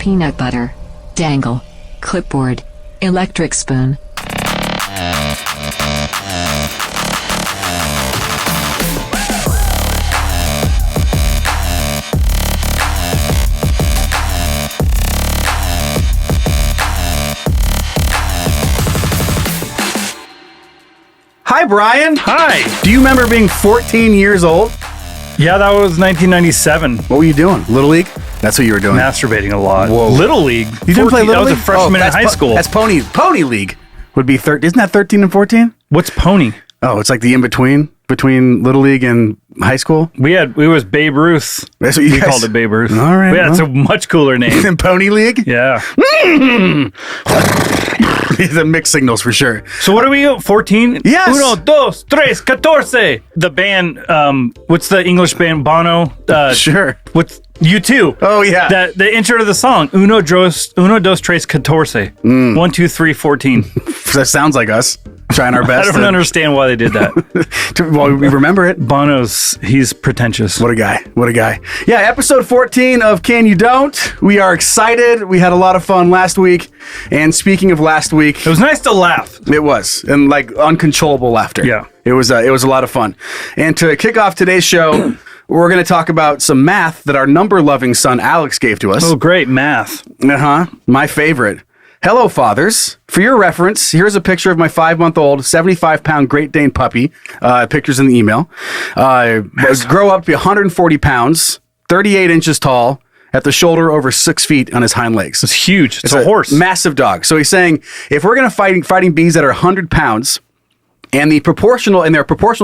peanut butter, Dangle, Clipboard, electric spoon. Hi, Brian. Hi. Do you remember being 14 years old? Yeah, that was 1997. What were you doing? Little League? That's what you were doing. Masturbating a lot. Whoa. Little League. You didn't play Little I was League? a freshman in high school. That's Pony League. Would be 13. Isn't that 13 and 14? What's Pony? Oh, it's like the in-between between Little League and high school? It was Babe Ruth. That's what you guys called it Babe Ruth. All right. Yeah, it's a much cooler name. Than Pony League? Yeah. The mixed signals for sure. So what are we at? 14? Yes. 1, 2, 3, 14. The band, what's the English band? Bono? Sure. What's U2? Oh, yeah. The intro to the song. Uno, dos, tres, 14. 1, 2, 3, 14. That sounds like us. Trying our best. I don't understand why they did that. Well, we remember it. He's pretentious. What a guy. Yeah, episode 14 of Can You Don't. We are excited. We had a lot of fun last week. And speaking of last week, It was nice to laugh. it was. And like uncontrollable laughter. Yeah. It was a lot of fun. And to kick off today's show, we're going to talk about some math that our number-loving son Alex gave to us. Oh, great. Math. My favorite. Hello, fathers. For your reference, here's a picture of my 5-month-old, 75-pound Great Dane puppy. Pictures in the email. Grow up to be 140 pounds, 38 inches tall, at the shoulder, over 6 feet on his hind legs. It's huge. It's a horse. Massive dog. So he's saying, if we're going to fighting bees that are 100 pounds, and they're proportional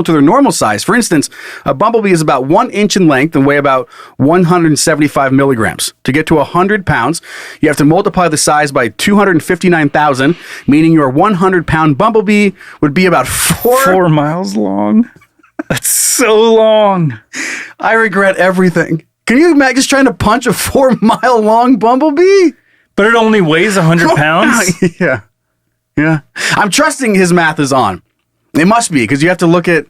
to their normal size. For instance, a bumblebee is about 1 inch in length and weigh about 175 milligrams. To get to 100 pounds, you have to multiply the size by 259,000, meaning your 100-pound bumblebee would be about 4 miles long. That's so long. I regret everything. Can you imagine just trying to punch a 4-mile-long bumblebee? But it only weighs 100 pounds? Yeah. I'm trusting his math is on. It must be, because you have to look at,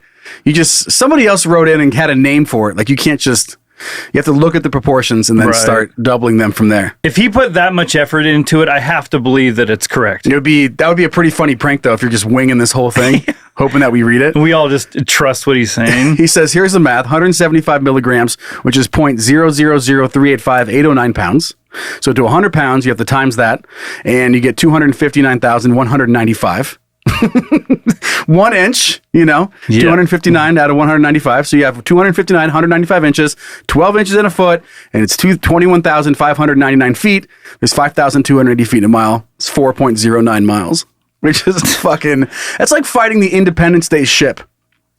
somebody else wrote in and had a name for it. Like, you have to look at the proportions and then start doubling them from there. If he put that much effort into it, I have to believe that it's correct. That would be a pretty funny prank, though, if you're just winging this whole thing, hoping that we read it. We all just trust what he's saying. He says, here's the math, 175 milligrams, which is 0.000385,809 pounds. So to 100 pounds, you have to times that, and you get 259,195. 1 inch, 259 out of 195. So you have 259, 195 inches, 12 inches in a foot, and it's 21,599 feet. There's 5,280 feet in a mile. It's 4.09 miles, which is that's like fighting the Independence Day ship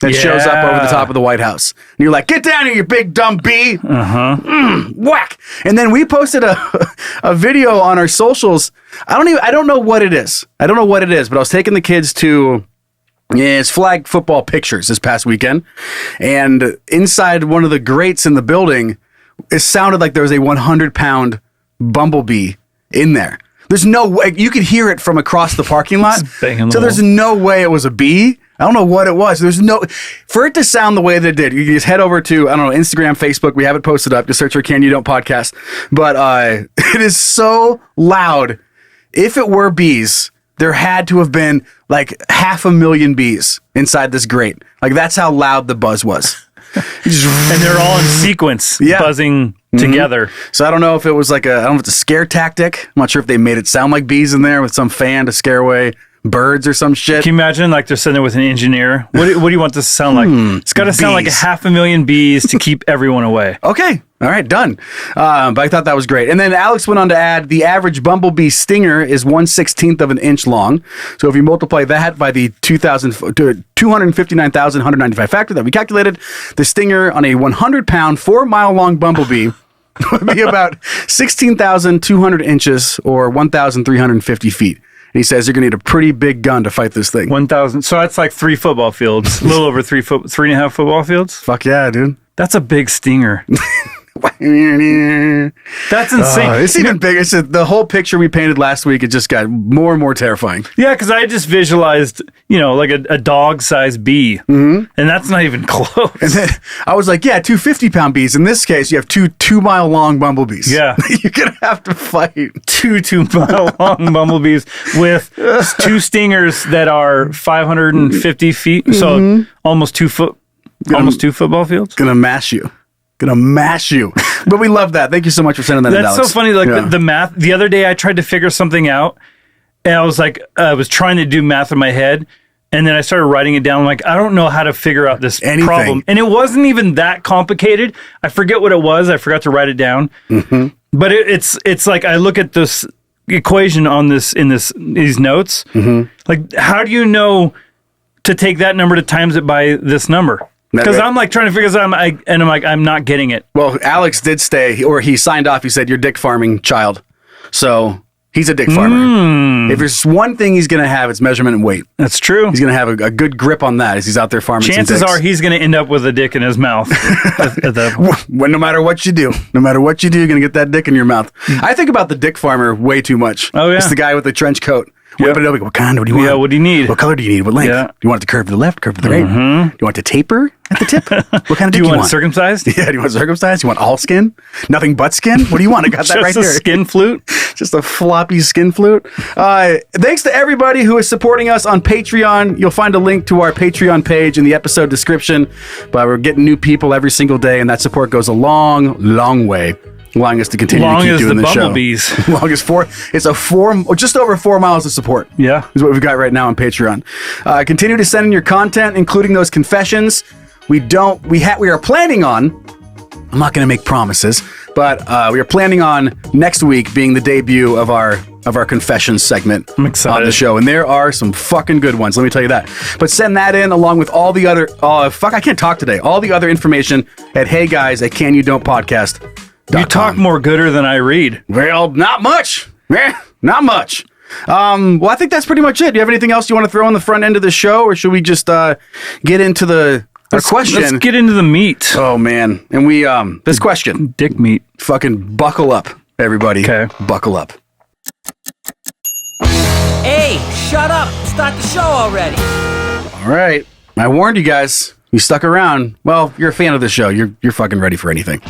that shows up over the top of the White House. And you're like, get down here, you big dumb bee. Whack. And then we posted a video on our socials. I don't know what it is. But I was taking the kids to it's flag football pictures this past weekend. And inside one of the grates in the building, it sounded like there was a 100-pound bumblebee in there. There's no way. You could hear it from across the parking lot. So there's no way it was a bee. I don't know what it was. For it to sound the way that it did, you can just head over to, Instagram, Facebook. We have it posted up. Just search for Can You Don't Podcast. But it is so loud. If it were bees, there had to have been like 500,000 bees inside this grate. Like, that's how loud the buzz was. And they're all in sequence, buzzing together. So I don't know if it was I don't know if it's a scare tactic. I'm not sure if they made it sound like bees in there with some fan to scare away birds or some shit. Can you imagine they're sitting there with an engineer? What do you want this to sound like? It's got to sound like 500,000 bees to keep everyone away. Okay. All right, done. But I thought that was great. And then Alex went on to add, the average bumblebee stinger is 1/16 of an inch long. So if you multiply that by the 259,195 factor that we calculated, the stinger on a 100-pound, 4-mile-long bumblebee would be about 16,200 inches or 1,350 feet. And he says you're going to need a pretty big gun to fight this thing. 1,000. So that's like 3 football fields. A little over 3.5 football fields. Fuck yeah, dude. That's a big stinger. That's insane. It's even bigger. It's the whole picture we painted last week. It just got more and more terrifying. Yeah, because I just visualized, like a dog-sized bee, and that's not even close. And then I was like, yeah, 250-pound bees. In this case, you have two 2-mile-long bumblebees. Yeah. You're going to have to fight. Two 2-mile-long bumblebees with 2 stingers that are 550 feet, so almost 2 foot, almost 2 football fields. Gonna mash you. But we love that. Thank you so much for sending that in, That's Alex. so funny. Like the math. The other day, I tried to figure something out, and I was trying to do math in my head, and then I started writing it down. I'm like, I don't know how to figure out this problem, and it wasn't even that complicated. I forget what it was. I forgot to write it down. But it's like I look at this equation on these notes. Like, how do you know to take that number to times it by this number? Because I'm like trying to figure this out, and I'm like, I'm not getting it. Well, Alex did he signed off. He said, "You're dick farming child." So he's a dick farmer. If there's one thing he's going to have, it's measurement and weight. That's true. He's going to have a good grip on that as he's out there farming. Chances are he's going to end up with a dick in his mouth. When no matter what you do, you're going to get that dick in your mouth. I think about the dick farmer way too much. Oh, yeah. It's the guy with the trench coat. Whipping it up. What kind? What do you want? Yeah, what do you need? What color do you need? What length? Yeah. Do you want it to curve to the left, curve to the right? Do you want it to taper at the tip? What kind of dick do you want want? Circumcised? Yeah, do you want circumcised? You want all skin? Nothing but skin? What do you want? I got that right Just there. a skin flute? Just a floppy skin flute. Thanks to everybody who is supporting us on Patreon. You'll find a link to our Patreon page in the episode description. But we're getting new people every single day, and that support goes a long, long way, allowing us to continue to keep doing this show. Long as just over 4 miles of support. Yeah, is what we've got right now on Patreon. Continue to send in your content, including those confessions. We are planning on. I'm not going to make promises, but we are planning on next week being the debut of our confessions segment. I'm excited on the show, and there are some fucking good ones. Let me tell you that. But send that in along with all the other. I can't talk today. All the other information at heyguys@canyoudon'tpodcast. You talk more gooder than I read. Well, not much. Not much. Well, I think that's pretty much it. Do you have anything else you want to throw on the front end of the show, or should we just get into our question? Let's get into the meat. Oh, man. And this question. Dick meat. Fucking buckle up, everybody. Okay. Buckle up. Hey, shut up. Start the show already. All right. I warned you guys. You stuck around. Well, you're a fan of the show. You're fucking ready for anything.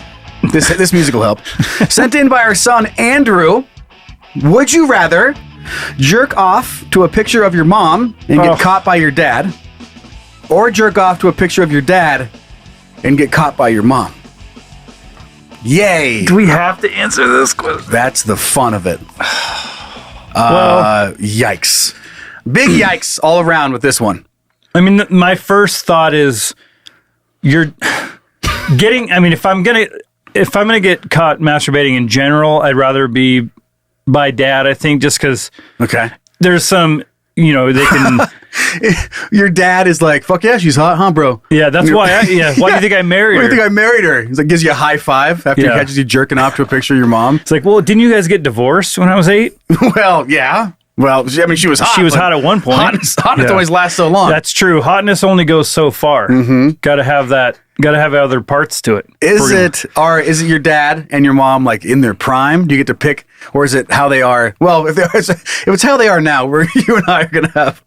This music will help. Sent in by our son, Andrew. Would you rather jerk off to a picture of your mom and get caught by your dad, or jerk off to a picture of your dad and get caught by your mom? Yay. Do we have to answer this question? That's the fun of it. Yikes. Big yikes all around with this one. I mean, my first thought is you're getting, I mean, if I'm going to get caught masturbating in general, I'd rather be by dad, I think, just because there's some, they can... Your dad is like, fuck yeah, she's hot, huh, bro? Yeah, that's why why do you think I married her? Why do you think I married her? He's like, gives you a high five after he catches you jerking off to a picture of your mom. It's like, well, didn't you guys get divorced when I was 8? Well, yeah. Well, I mean, she was hot. She was hot at one point. Hotness always lasts so long. That's true. Hotness only goes so far. Got to have that. Got to have other parts to it. Is it your dad and your mom like in their prime? Do you get to pick, or is it how they are? Well, if it's how they are now, where you and I are gonna have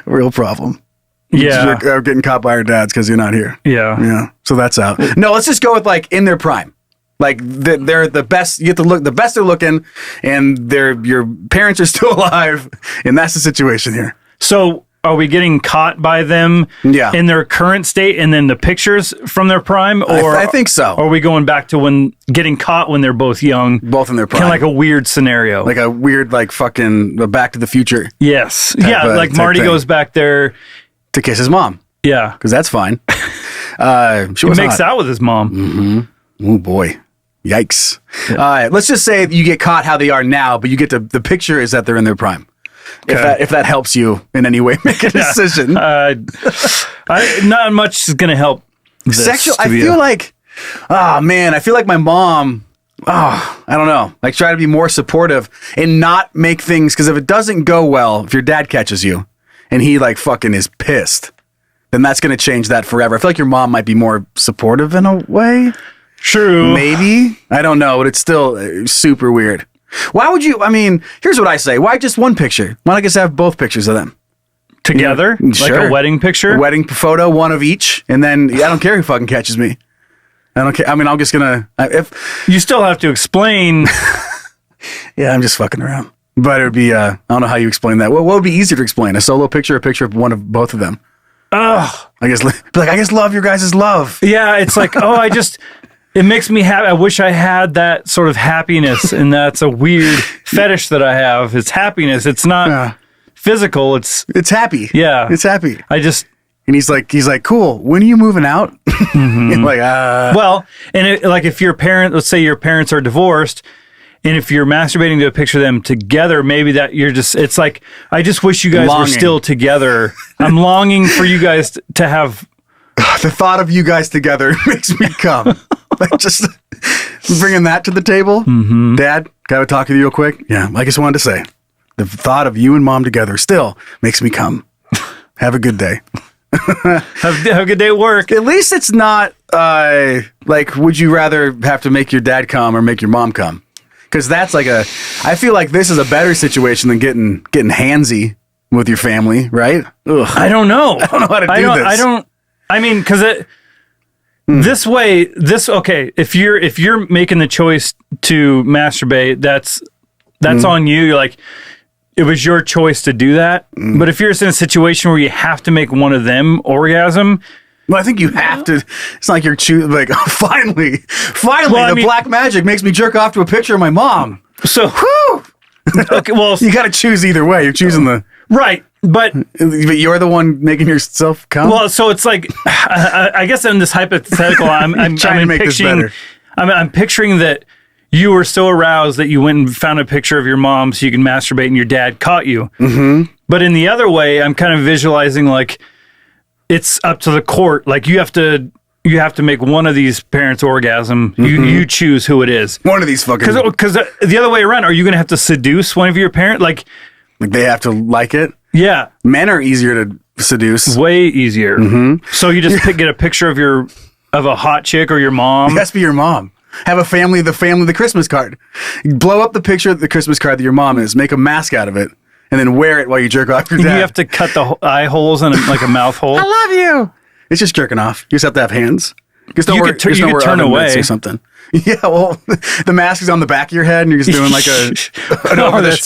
a real problem. Yeah, getting caught by our dads because you're not here. Yeah. So that's out. No, let's just go with like in their prime. Like they're the best. You get to look the best they're looking, and your parents are still alive, and that's the situation here. So are we getting caught by them in their current state, and then the pictures from their prime, or I think so? Or are we going back to getting caught when they're both young, both in their prime, kind of like a weird scenario, like a weird like fucking Back to the Future? Yes, like Marty goes back there to kiss his mom. Yeah, because that's fine. He makes out with his mom. Oh boy. Yikes. Yeah. Let's just say you get caught how they are now, but you get the picture is that they're in their prime. Okay. If that helps you in any way make a decision. Not much is going to help this. I feel like my mom, I don't know, like try to be more supportive and not make things, because if it doesn't go well, if your dad catches you and he like fucking is pissed, then that's going to change that forever. I feel like your mom might be more supportive in a way. True. Maybe. I don't know, but it's still super weird. Why would you? I mean, here's what I say. Why just one picture? Why not just have both pictures of them? Together? Yeah, like sure. a wedding picture? A wedding photo, one of each. And then I don't care who fucking catches me. I don't care. I mean, I'm just going to... If You still have to explain... Yeah, I'm just fucking around. But it would be... I don't know how you explain that. What would be easier to explain? A solo picture or a picture of one of both of them? Ugh. I guess... Be like, I just love your guys' love. Yeah, it's like, it makes me happy. I wish I had that sort of happiness, and that's a weird fetish that I have. It's happiness. It's not physical. It's happy. Yeah. It's happy. And he's like, cool. When are you moving out? Mm-hmm. Like, well, and if your parent, let's say your parents are divorced, and if you're masturbating to a picture of them together, maybe that it's like, I just wish you guys were still together. I'm longing for you guys to have. The thought of you guys together makes me come. Like, just bringing that to the table. Mm-hmm. Dad, can I talk to you real quick? Yeah, I just wanted to say, the thought of you and mom together still makes me come. Have a good day. have a good day at work. At least it's not like, would you rather have to make your dad come or make your mom come? Because that's like I feel like this is a better situation than getting handsy with your family, right? Ugh. I don't know. I don't know how to do this. Because this way, okay, if you're making the choice to masturbate, that's on you. You're like, it was your choice to do that. But if you're in a situation where you have to make one of them orgasm, well, I think you have to. It's not like you're choosing. Like, finally, black magic makes me jerk off to a picture of my mom. So, whew! Okay, well, you got to choose either way. You're choosing right. But you're the one making yourself come. Well, so it's like, I guess in this hypothetical, I'm trying to make this better. I'm picturing that you were so aroused that you went and found a picture of your mom so you can masturbate, and your dad caught you. Mm-hmm. But in the other way, I'm kind of visualizing like it's up to the court. Like you have to make one of these parents orgasm. Mm-hmm. You choose who it is. One of these fucking. Because the other way around, are you going to have to seduce one of your parents? Like they have to like it. Yeah, men are easier to seduce. Way easier. Mm-hmm. So you just get a picture of a hot chick or your mom. It has to be your mom. Have the Christmas card. Blow up the picture of the Christmas card that your mom is. Make a mask out of it, and then wear it while you jerk off your dad. You have to cut the eye holes and like a mouth hole. I love you. It's just jerking off. You just have to have hands. Just you could turn away or something. Yeah, well, the mask is on the back of your head, and you're just doing like an over the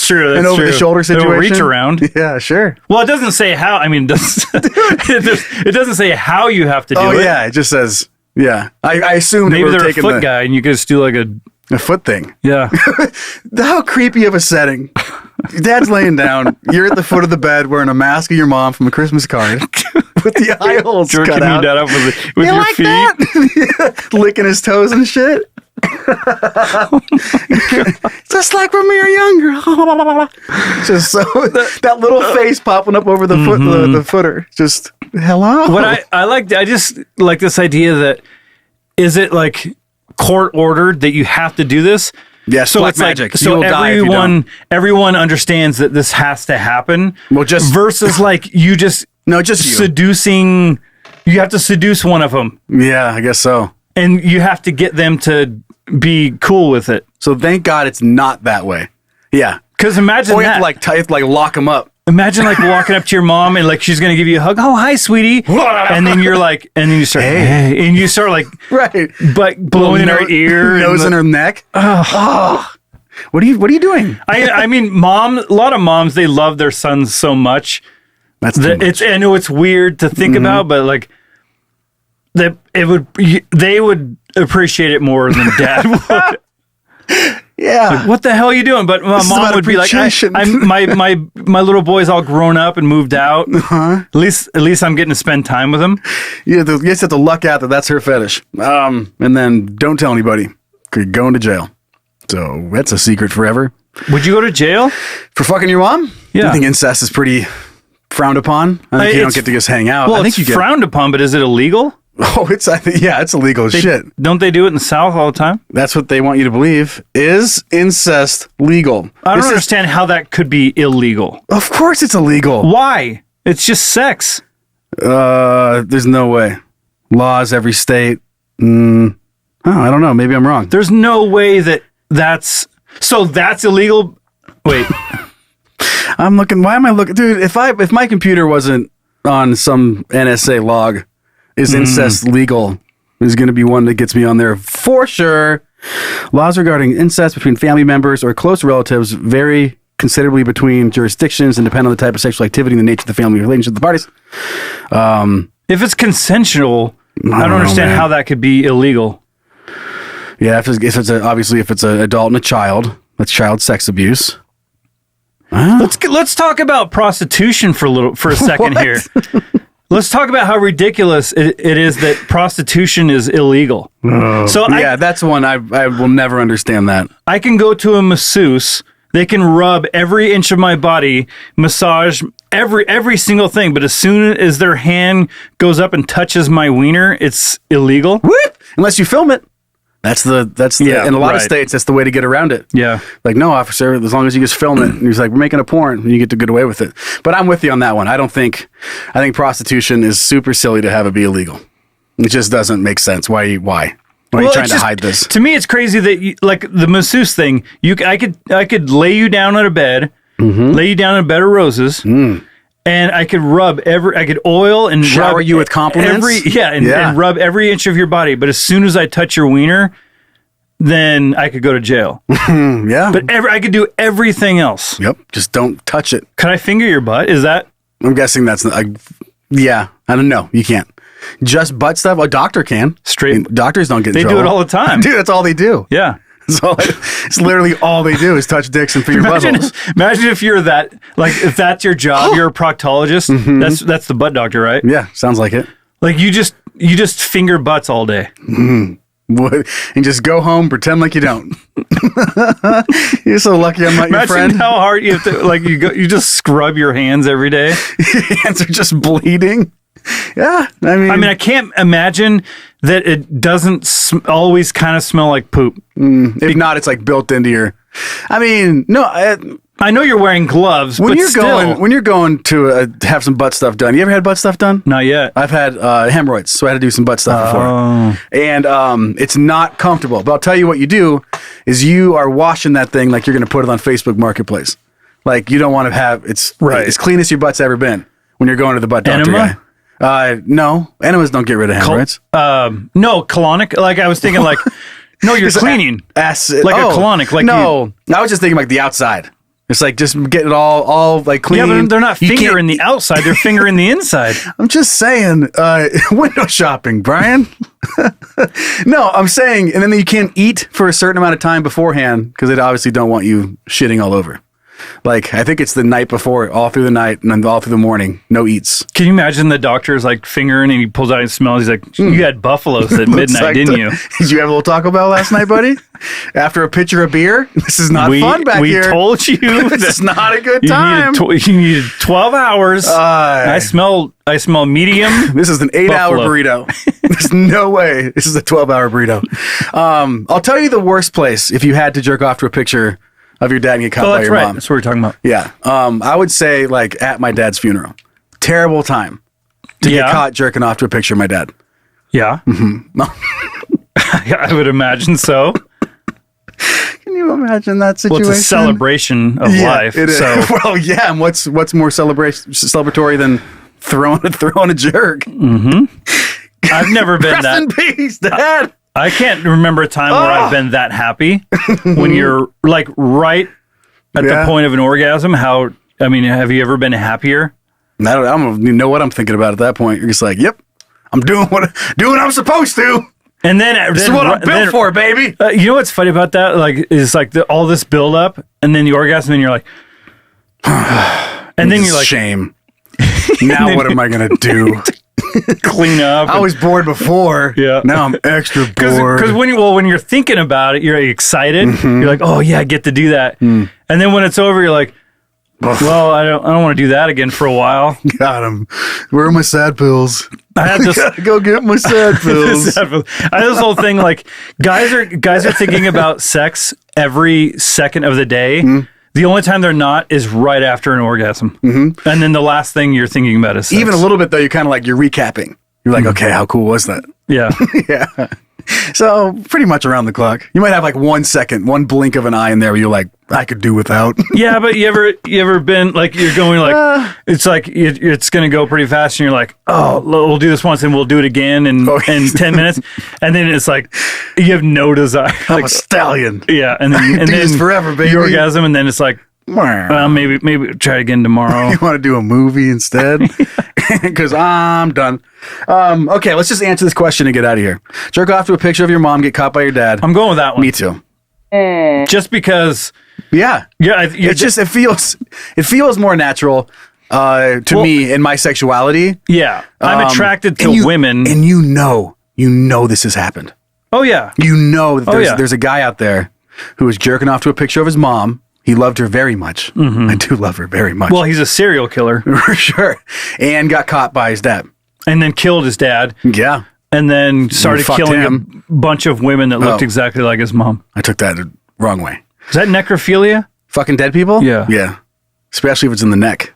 shoulder situation. It'll reach around. Yeah, sure. Well, it doesn't say how. I mean, it doesn't say how you have to do it. Oh yeah, it just says yeah. I assume maybe they're a foot guy, and you could just do like a foot thing. Yeah. How creepy of a setting. Your dad's laying down. You're at the foot of the bed wearing a mask of your mom from a Christmas card with the eye holes jerking cut out. Jerking up with your like feet. That? Licking his toes and shit. Just like when we were younger. Just so that little face popping up over the foot, the footer. Just hello. What I just like this idea that is it like court ordered that you have to do this? Yeah, so it's magic. Like, so everyone understands that this has to happen. Well, just versus like you just just seducing. You have to seduce one of them. Yeah, I guess so. And you have to get them to be cool with it. So thank God it's not that way. Yeah, because imagine you have to like lock them up. Imagine like walking up to your mom and like she's gonna give you a hug. Oh, hi, sweetie. And then you're like, and then you start, hey, and you start like, right, but blowing in her ear, nose in her neck. Oh. What are you doing? I mean, a lot of moms, they love their sons so much. That's too much. I know it's weird to think about, but like that they would appreciate it more than dad would. Yeah. Like, what the hell are you doing? But my mom would be like, my little boy's all grown up and moved out. Uh-huh. At least I'm getting to spend time with him. Yeah, you just have to luck out that that's her fetish. And then don't tell anybody. Could go into jail. So that's a secret forever. Would you go to jail? For fucking your mom? Yeah. I think incest is pretty frowned upon. I think you don't get to just hang out. Well, I think it's frowned upon, but is it illegal? Oh, it's illegal as shit. Don't they do it in the South all the time? That's what they want you to believe. Is incest legal? I don't understand how that could be illegal. Of course it's illegal. Why? It's just sex. There's no way. Laws, every state. Oh, I don't know. Maybe I'm wrong. There's no way that's illegal. Wait. I'm looking. Why am I looking, dude? If my computer wasn't on some NSA log, is incest legal? Is going to be one that gets me on there for sure. Laws regarding incest between family members or close relatives vary considerably between jurisdictions and depend on the type of sexual activity and the nature of the family relationship of the parties. If it's consensual, I don't understand how that could be illegal. Yeah, if it's an adult and a child, that's child sex abuse. Let's talk about prostitution for a second here. Let's talk about how ridiculous it is that prostitution is illegal. That's one I will never understand that. I can go to a masseuse. They can rub every inch of my body, massage every single thing. But as soon as their hand goes up and touches my wiener, it's illegal. What? Unless you film it. That's in a lot of states, that's the way to get around it. Yeah. Like, no, officer, as long as you just film it. And he's like, we're making a porn, and you get to get away with it. But I'm with you on that one. I think prostitution is super silly to have it be illegal. It just doesn't make sense. Why are you trying to hide this? To me, it's crazy that like the masseuse thing, I could lay you down on a bed, lay you down on a bed of roses, and I could I could oil and shower rub you with compliments. And rub every inch of your body. But as soon as I touch your wiener, then I could go to jail. Yeah. But I could do everything else. Yep. Just don't touch it. Could I finger your butt? Is that? I'm guessing that's yeah. I don't know. You can't. Just butt stuff. A doctor can. Doctors don't get in trouble. They do it all the time. Dude, that's all they do. Yeah. It's literally all they do is touch dicks and finger buttholes. Imagine if you're that, like, if that's your job, you're a proctologist. That's the butt doctor, right? Yeah, sounds like it. Like you just finger butts all day. And just go home, pretend like you don't. You're so lucky I'm not your friend. Imagine how hard you have to, like, you just scrub your hands every day. Your hands are just bleeding. Yeah, I mean, I can't imagine that it doesn't always kind of smell like poop. If not, it's like built into your. I mean, no. I know you're wearing gloves, when but you're going to have some butt stuff done. You ever had butt stuff done? Not yet. I've had hemorrhoids, so I had to do some butt stuff before, and it's not comfortable. But I'll tell you what you do is you are washing that thing like you're going to put it on Facebook Marketplace. Like you don't want to have it's as clean as your butt's ever been when you're going to the butt doctor guy. No, enemas don't get rid of hemorrhoids. No, colonic. Like I was thinking, like, no, you're cleaning acid. Like a colonic. Like no, I was just thinking like the outside. It's like just get it all like clean. Yeah, but they're not fingering the outside; they're fingering the inside. I'm just saying, window shopping, Brian. No, I'm saying, and then you can't eat for a certain amount of time beforehand because they obviously don't want you shitting all over. Like, I think it's the night before, all through the night, and then all through the morning, no eats. Can you imagine the doctor's like fingering and he pulls out and smells? He's like, you had buffaloes at midnight, like didn't you? Did you have a little Taco Bell last night, buddy? After a pitcher of beer? This is not fun back here. We told you. This is not a good time. You needed 12 hours. I smell medium. This is an 8-hour burrito. There's no way. This is a 12-hour burrito. I'll tell you the worst place if you had to jerk off to a picture of your dad and get caught by your mom. That's what we're talking about. Yeah. I would say like at my dad's funeral. Terrible time to get caught jerking off to a picture of my dad. Yeah. Mm-hmm. I would imagine so. Can you imagine that situation? Well, it's a celebration of life. It is. So. Well, yeah. And what's more celebratory than throwing a jerk? Mm-hmm. I've never been Rest in peace, Dad. I can't remember a time where I've been that happy when you're like right at the point of an orgasm. Have you ever been happier? I don't know what I'm thinking about at that point. You're just like, yep, I'm doing what I'm supposed to. And then this is what I'm built for, baby. You know what's funny about that? Like, is like all this build up and then the orgasm and you're like, and then you're like, shame. Now what am I going to do? Clean up. I was bored before. Yeah. Now I'm extra bored. Because when you're thinking about it, you're excited. Mm-hmm. You're like, oh yeah, I get to do that. And then when it's over, you're like, well, I don't want to do that again for a while. Got him. Where are my sad pills? I had this. Gotta go get my sad pills. I had this whole thing like guys are thinking about sex every second of the day. Mm-hmm. The only time they're not is right after an orgasm. Mm-hmm. And then the last thing you're thinking about is sex. Even a little bit, though, you're kind of like, you're recapping. You're like, okay, how cool was that? Yeah. Yeah. So pretty much around the clock. You might have like 1 second, one blink of an eye in there where you're like, I could do without. Yeah, but you ever been like, you're going like, it's like, it's going to go pretty fast and you're like, oh, we'll do this once and we'll do it again in 10 minutes. And then it's like, you have no desire. I'm a stallion. Yeah. And then, this forever, baby. You orgasm and then it's like, well, maybe try again tomorrow. You want to do a movie instead? Because I'm done. Okay, let's just answer this question and get out of here. Jerk off to a picture of your mom, get caught by your dad. I'm going with that one. Me too. Just because. Yeah. It feels more natural to me in my sexuality. Yeah. I'm attracted to women. And you know this has happened. Oh, yeah. You know that there's a guy out there who was jerking off to a picture of his mom. He loved her very much. Mm-hmm. I do love her very much. Well, he's a serial killer. For sure. And got caught by his dad. And then killed his dad. Yeah. And then started killing a bunch of women that looked exactly like his mom. I took that the wrong way. Is that necrophilia? Fucking dead people? Yeah. Yeah. Especially if it's in the neck.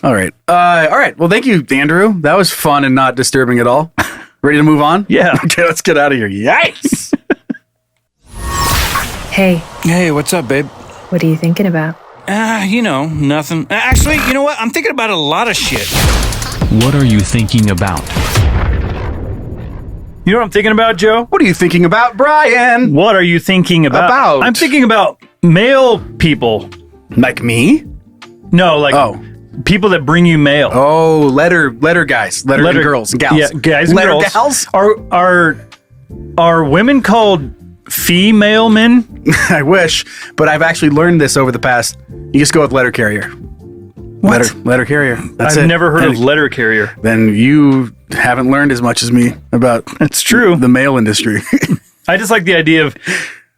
All right. All right. Well, thank you, Andrew. That was fun and not disturbing at all. Ready to move on? Yeah. Okay, let's get out of here. Yikes! Hey, Hey, what's up, babe? what are you thinking about? Nothing. Actually, you know what? I'm thinking about a lot of shit. What are you thinking about? You know what I'm thinking about, Joe? What are you thinking about, Brian? What are you thinking about? I'm thinking about male people. Like me? No, like people that bring you mail. Oh, letter guys. Letter girls and gals. Yeah, guys and letter girls. gals? Are women called female men? I wish, but I've actually learned this over the past. You just go with letter carrier. What? Letter carrier. That's I've it. never heard of letter carrier. Then you haven't learned as much as me about It's true. the mail industry. I just like the idea of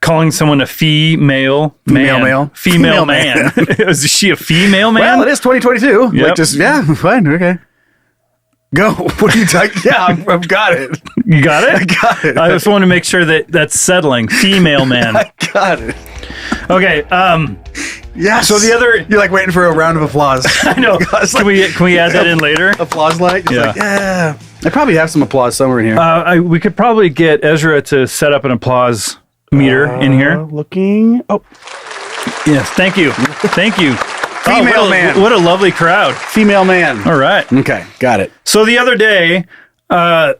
calling someone a female man. Female man. Is she a female man? Well, it is 2022. Yep. Like just, fine. Okay. Go. What are you talking? Yeah, I've got it. You got it? I got it. I just want to make sure that that's settling. Female man. I got it. Okay. Yes. So the other, you're like waiting for a round of applause. I know. Can we add that in later? Applause light. Yeah. Like, yeah. I probably have some applause somewhere in here. We could probably get Ezra to set up an applause meter in here. Looking. Oh. Yes. Thank you. Thank you. Female man. What a lovely crowd. Female man. All right. Okay. Got it. So the other day, I'm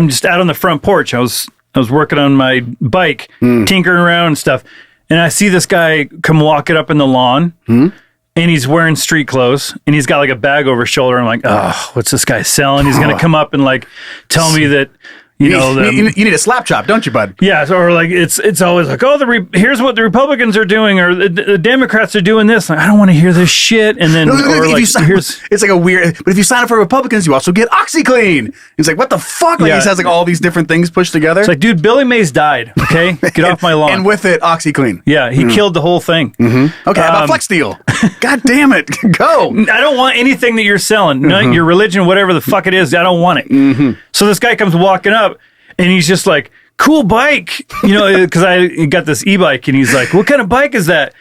just out on the front porch. I was working on my bike, tinkering around and stuff. And I see this guy come walking up in the lawn, and he's wearing street clothes, and he's got like a bag over his shoulder. I'm like, oh, what's this guy selling? He's going to come up and like tell me that, you need a slap chop, don't you, bud? Yeah, or like it's always like, oh, here's what the Republicans are doing, or the Democrats are doing this. Like, I don't want to hear this shit. And then, it's like a weird. But if you sign up for Republicans, you also get OxyClean. It's like, what the fuck? Like, he has like all these different things pushed together. It's like, dude, Billy Mays died. Okay, get off my lawn. And with it, OxyClean. Yeah, he killed the whole thing. Mm-hmm. Okay, how about Flex Steel? God damn it, go! I don't want anything that you're selling. Your religion, whatever the fuck it is, I don't want it. So this guy comes walking up. And he's just like, cool bike, because I got this e-bike, and he's like, what kind of bike is that?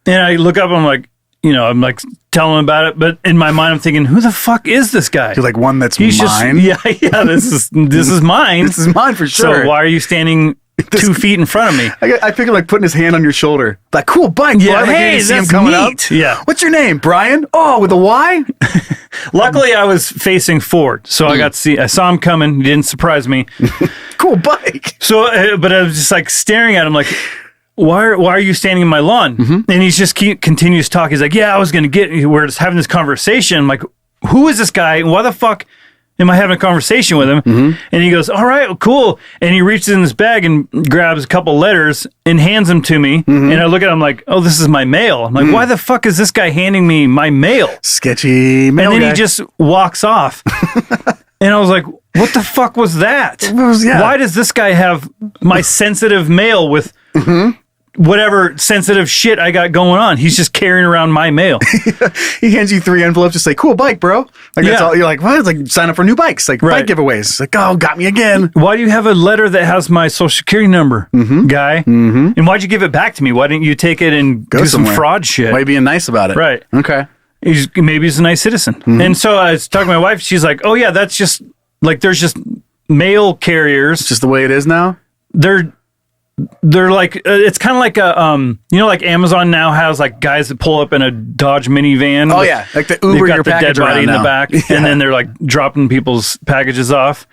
And I look up, and I'm like telling him about it, but in my mind, I'm thinking, who the fuck is this guy? You're like, one that's mine. This is mine. This is mine for sure. So why are you standing 2 feet in front of me? I pick him like putting his hand on your shoulder. Like, cool bike, yeah, bud. Like, hey, you see him that's coming neat. up. Yeah. What's your name, Brian? Oh, with a Y? Luckily, I was facing forward, so I saw him coming. He didn't surprise me. Cool bike. So, but I was just like staring at him, like, why are you standing in my lawn? And he's just continues talking. He's like, yeah, I was going to we're just having this conversation. I'm like, who is this guy? And why the fuck am I having a conversation with him? And he goes, all right, well, cool. And he reaches in his bag and grabs a couple letters and hands them to me. And I look at him like, oh, this is my mail. I'm like, why the fuck is this guy handing me my mail? Sketchy mail. And then he just walks off. And I was like, what the fuck was that? Why does this guy have my sensitive mail with whatever sensitive shit I got going on? He's just carrying around my mail. He hands you 3 envelopes, just like, cool bike, bro. Like, that's all. You're like, what? It's like, sign up for new bikes, like bike giveaways. It's like, oh, got me again. Why do you have a letter that has my social security number, guy? And why'd you give it back to me? Why didn't you take it and do some fraud shit? Why are you being nice about it? Right. Okay. Maybe he's a nice citizen. And so I was talking to my wife. She's like, oh, yeah, that's just like, there's just mail carriers, It's just the way it is now. they're like it's kind of like a like Amazon now has like guys that pull up in a Dodge minivan. Oh yeah, like the They've Uber got your the dead package body in around the now. back, and then they're like dropping people's packages off.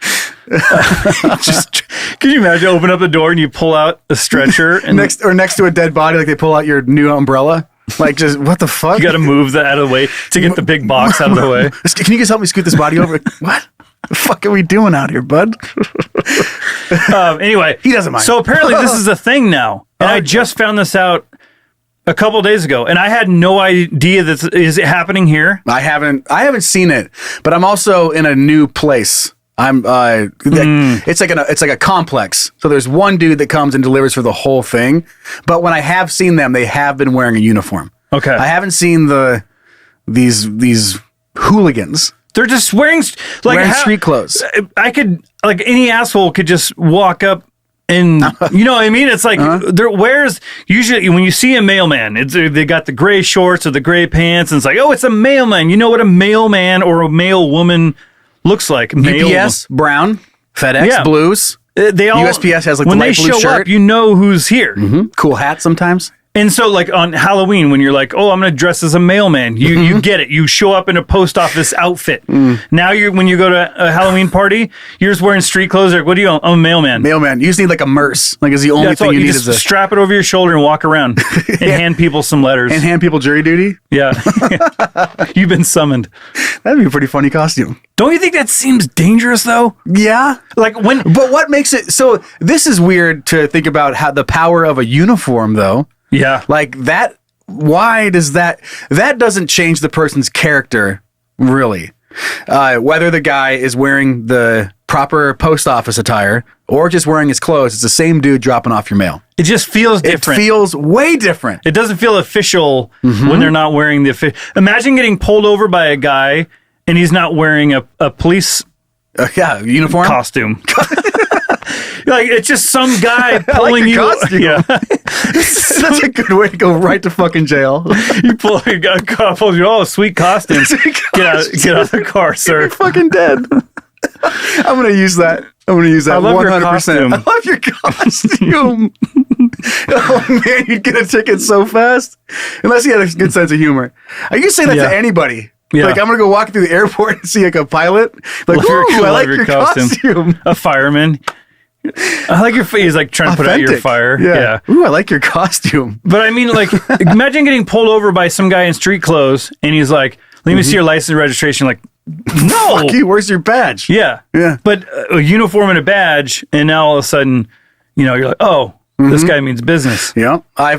Just can you imagine open up the door and you pull out a stretcher and next to a dead body, like they pull out your new umbrella. Like, just what the fuck? you got to move that out of the way to get the big box out of the way. Can you just help me scoot this body over? What the fuck are we doing out here, bud? Anyway, He doesn't mind. So apparently this is a thing now, and I just found this out a couple days ago, and I had no idea that is it happening here. I haven't seen it, but I'm also in a new place. It's like a complex. So there's one dude that comes and delivers for the whole thing. But when I have seen them, they have been wearing a uniform. Okay, I haven't seen these hooligans. they're just wearing Street clothes. I could any asshole could just walk up. And you know what I mean? It's like usually when you see a mailman, they got the gray shorts or the gray pants, and it's like, oh, it's a mailman. You know what a mailman or a mail woman looks like? UPS brown, FedEx blues. They all USPS has like when the they light blue show shirt. up, you know who's here. Cool hat sometimes. And so, like on Halloween, when you're like, "Oh, I'm going to dress as a mailman," you get it. You show up in a post office outfit. Now when you go to a Halloween party, you're just wearing street clothes. Like, what do you? I'm a mailman. Mailman. You just need like a merce. Like, is the only That's thing all. you You need just is a strap it over your shoulder and walk around and hand people some letters. and hand people jury duty. Yeah, you've been summoned. That'd be a pretty funny costume. Don't you think that seems dangerous though? Yeah. Like when, But what makes it so? This is weird to think about how the power of a uniform, though. yeah, Like that. Why does that doesn't change the person's character, really? Whether the guy is wearing the proper post office attire or just wearing his clothes, it's the same dude dropping off your mail. it just feels different. It feels way different. It doesn't feel official when they're not wearing the official. Imagine getting pulled over by a guy and he's not wearing a police Uniform. costume. Like it's just some guy I pulling like your you. costume. Yeah, That's a good way to go right to fucking jail. you pull. You got a cop pulls you. Oh, sweet costume. Get out of the car, sir. You're fucking dead. I'm gonna use that. I love your 100%. costume. I love your costume. Oh man, you'd get a ticket so fast. Unless you had a good sense of humor. I used to say that Yeah. to anybody. Yeah. Like I'm gonna go walk through the airport and see like a pilot. Like, ooh, I like your costume. A fireman. I like your face. Like trying to put out your Authentic. fire. Yeah. Ooh, I like your costume. But I mean, like, imagine getting pulled over by some guy in street clothes, and he's like, "Let me see your license and registration." Like, no, Fuck you, where's your badge? yeah, Yeah. But a uniform and a badge, and now all of a sudden, you're like, "Oh, this guy means business." Yeah, I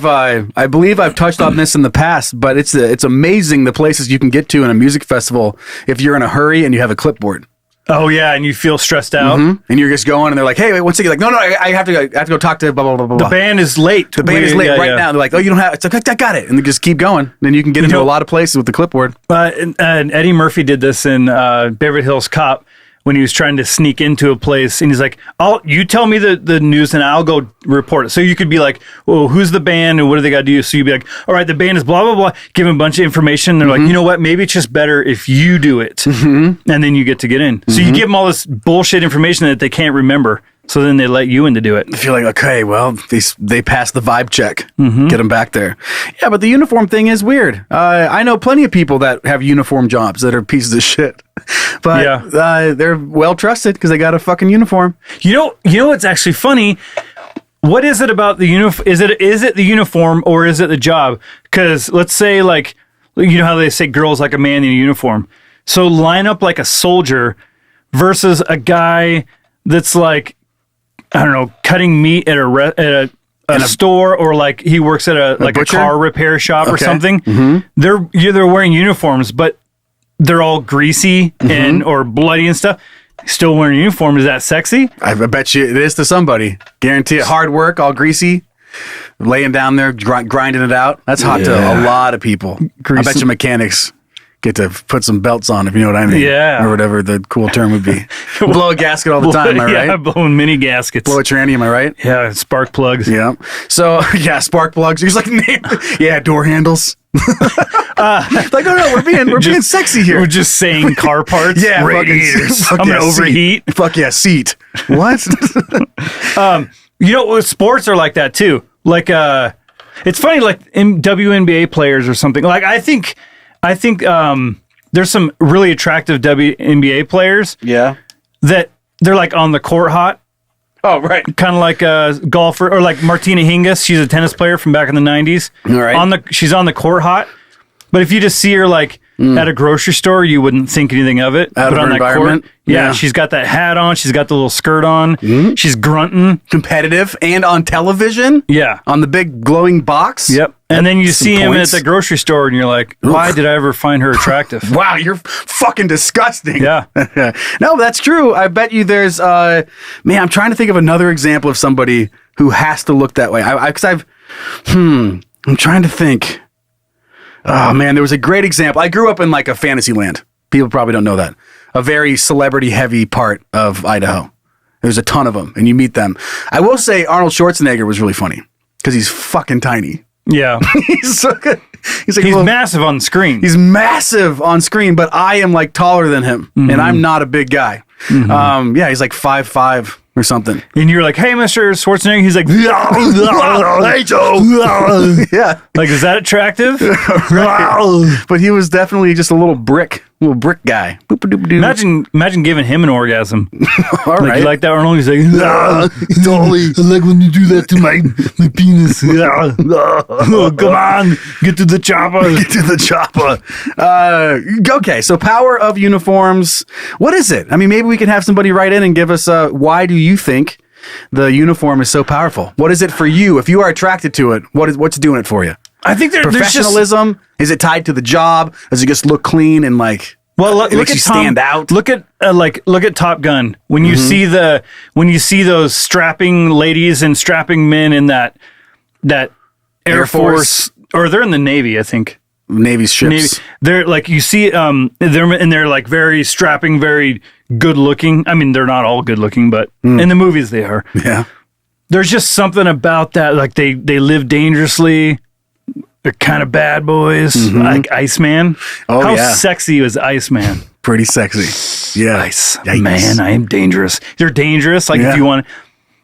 believe I've touched on this in the past, but it's amazing the places you can get to in a music festival if you're in a hurry and you have a clipboard. Oh yeah, and you feel stressed out. And you're just going, and they're like, "Hey, wait, one second!" Like, no, I have to go talk to blah blah blah blah. The band is late. The band is late right now. They're like, "Oh, you don't have." It's like, "I got it," and they just keep going. Then you can get into a lot of places with the clipboard. And Eddie Murphy did this in Beverly Hills Cop when he was trying to sneak into a place, and he's like, you tell me the news and I'll go report it. So you could be like, well, who's the band and what do they got to do? So you'd be like, all right, the band is blah, blah, blah. Give them a bunch of information. They're like, you know what? Maybe it's just better if you do it. And then you get to get in. So you give them all this bullshit information that they can't remember. So then they let you in to do it. If you're like, okay, well, they passed the vibe check. Get them back there. Yeah, but the uniform thing is weird. I know plenty of people that have uniform jobs that are pieces of shit. But they're well trusted because they got a fucking uniform. You know what's actually funny? What is it about the uniform? Is it the uniform or is it the job? Because let's say, like, you know how they say girls like a man in a uniform. So line up like a soldier versus a guy that's like, I don't know, cutting meat at a store, or like he works at a car repair shop or something. They're wearing uniforms, but they're all greasy and or bloody and stuff. Still wearing a uniform. Is that sexy? I bet you it is to somebody. Guarantee it. Hard work, all greasy, laying down there, grinding it out. That's hot to a lot of people. I bet you mechanics get to put some belts on, if you know what I mean. Yeah. Or whatever the cool term would be. Blow a gasket all the time, am I right? Yeah, blowing mini gaskets. Blow a tranny, am I right? Yeah, spark plugs. Yeah. So, yeah, spark plugs. He's like, yeah, door handles. Like, no, we're being sexy here. We're just saying car parts. Yeah, radiators. Fuck I'm yeah, gonna overheat. Seat. Fuck yeah, seat. What? You know, sports are like that too. Like, it's funny, like in WNBA players or something. Like, I think there's some really attractive WNBA players. Yeah. That they're like on the court hot. Oh, right. Kind of like a golfer, or like Martina Hingis. She's a tennis player from back in the 90s. All right. She's on the court hot. But if you just see her like at a grocery store, you wouldn't think anything of it. Out but of on her that environment? court, Yeah. she's got that hat on. She's got the little skirt on. She's grunting. Competitive and on television. Yeah. On the big glowing box. Yep. And then you Some see him at points. the grocery store and you're like, why did I ever find her attractive? Wow, you're fucking disgusting. Yeah. No, that's true. I bet you there's, man, I'm trying to think of another example of somebody who has to look that way. I'm trying to think. Oh, man, there was a great example. I grew up in like a fantasy land. People probably don't know that. A very celebrity heavy part of Idaho. There's a ton of them, and you meet them. I will say Arnold Schwarzenegger was really funny because he's fucking tiny. Yeah. He's so good. He's Massive on screen. He's massive on screen, but I am like taller than him, and I'm not a big guy. Yeah, he's like 5'5" or something. And you're like, hey, Mr. Schwarzenegger. He's like, hey, Joe. Yeah, Like, is that attractive? but he was definitely just a little brick guy. Imagine giving him an orgasm. All Like, right. you like that, Arnold? He's like, Dolly, I like when you do that to my penis. Oh, come on, get to the chopper. Get to the chopper. Okay, so power of uniforms. What is it? I mean, maybe we can have somebody write in and give us why do you think the uniform is so powerful? What is it for you? If you are attracted to it, what's doing it for you? I think there's just... Professionalism? Is it tied to the job? Does it just look clean and like... Well, it makes you stand out. Look at Top Gun. When you see those strapping ladies and strapping men in that Air Force, or they're in the Navy, I think. Navy's ships. They're like, you see, they're like very strapping, very good looking. I mean, they're not all good looking, but in the movies they are. Yeah. There's just something about that. Like they live dangerously. They're kind of bad boys, like Iceman. Oh, How yeah. sexy was Iceman? Pretty sexy. Yeah. Ice Yikes. man, I am dangerous. They're dangerous. Like Yeah. if you want,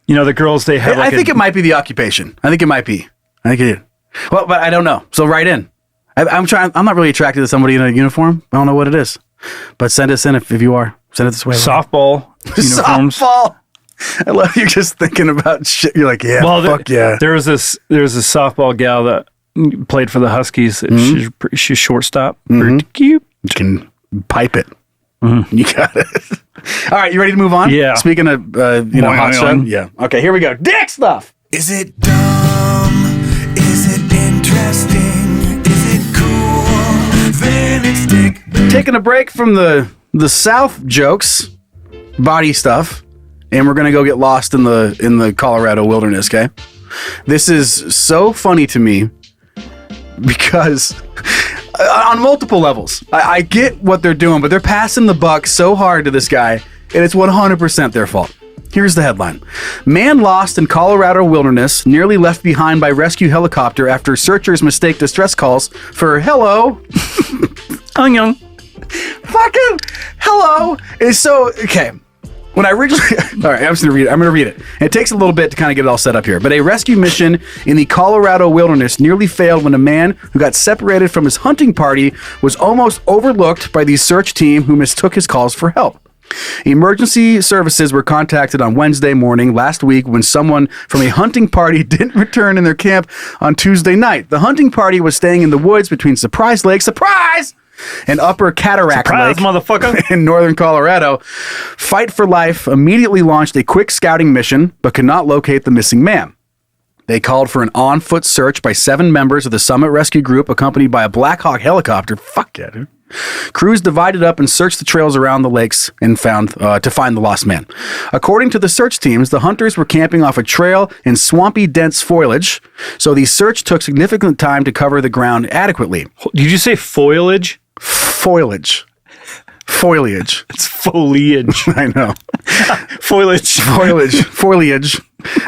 the girls they have. Like I think it might be the occupation. I think it might be. I think it is. Well, but I don't know. So write in. I'm not really attracted to somebody in a uniform. I don't know what it is. But send us in if you are. Send it this way. softball uniforms. Softball. I love you just thinking about shit. You're like, yeah, fuck yeah. There was this softball gal that played for the Huskies. She's shortstop. Pretty cute. You can pipe it. You got it. All right, you ready to move on? Yeah. Speaking of, hot stuff. Yeah. Okay, here we go. Dick stuff. Is it dumb? Is it interesting? Is it cool? Then it's dick. Taking a break from the South jokes, body stuff, and we're gonna go get lost in the Colorado wilderness. Okay, this is so funny to me because on multiple levels, I get what they're doing, but they're passing the buck so hard to this guy, and it's 100% their fault. Here's the headline. Man lost in Colorado wilderness, nearly left behind by rescue helicopter after searchers mistake distress calls for hello. Onion. Fucking hello. Is so, okay. When I originally, all right, I'm just going to read it. I'm going to read it. And it takes a little bit to kind of get it all set up here. But a rescue mission in the Colorado wilderness nearly failed when a man who got separated from his hunting party was almost overlooked by the search team who mistook his calls for help. Emergency services were contacted on Wednesday morning last week when someone from a hunting party didn't return in their camp on Tuesday night. The hunting party was staying in the woods between Surprise Lake, surprise, and Upper Cataract Surprise, Lake motherfucker. in northern Colorado. Fight for Life immediately launched a quick scouting mission but could not locate the missing man. They called for an on-foot search by 7 members of the Summit Rescue Group accompanied by a Black Hawk helicopter. Fuck yeah, dude. Crews divided up and searched the trails around the lakes and found the lost man. According to the search teams, the hunters were camping off a trail in swampy, dense foliage, so the search took significant time to cover the ground adequately. Did you say foliage? foliage. It's foliage. I know. Foliage.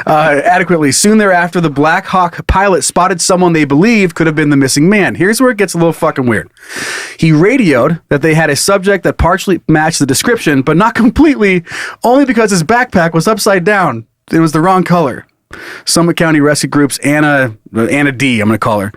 Adequately. Soon thereafter, the Black Hawk pilot spotted someone they believe could have been the missing man. Here's where it gets a little fucking weird. He radioed that they had a subject that partially matched the description, but not completely, only because his backpack was upside down. It was the wrong color. Summit County Rescue Group's Anna D, I'm going to call her.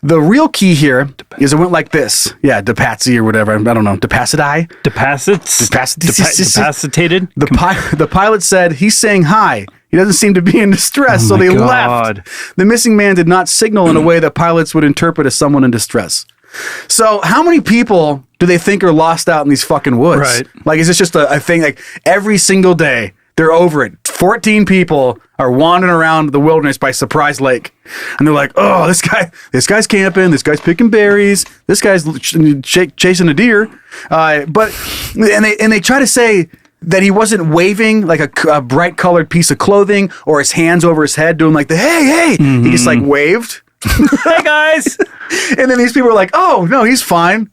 The real key here is it went like this. Yeah, Depatsy or whatever. I don't know. Depacidi? Decapacitated? The pilot said, he's saying hi. He doesn't seem to be in distress, so they left. The missing man did not signal in a way that pilots would interpret as someone in distress. So how many people do they think are lost out in these fucking woods? Right. Like, is this just a thing? Like, every single day, they're over it. 14 people are wandering around the wilderness by Surprise Lake. And they're like, oh, this guy's camping. This guy's picking berries. This guy's chasing a deer. But they try to say that he wasn't waving like a bright colored piece of clothing or his hands over his head doing like the, hey. Mm-hmm. He just like waved. Hey, guys. And then these people are like, oh, no, he's fine.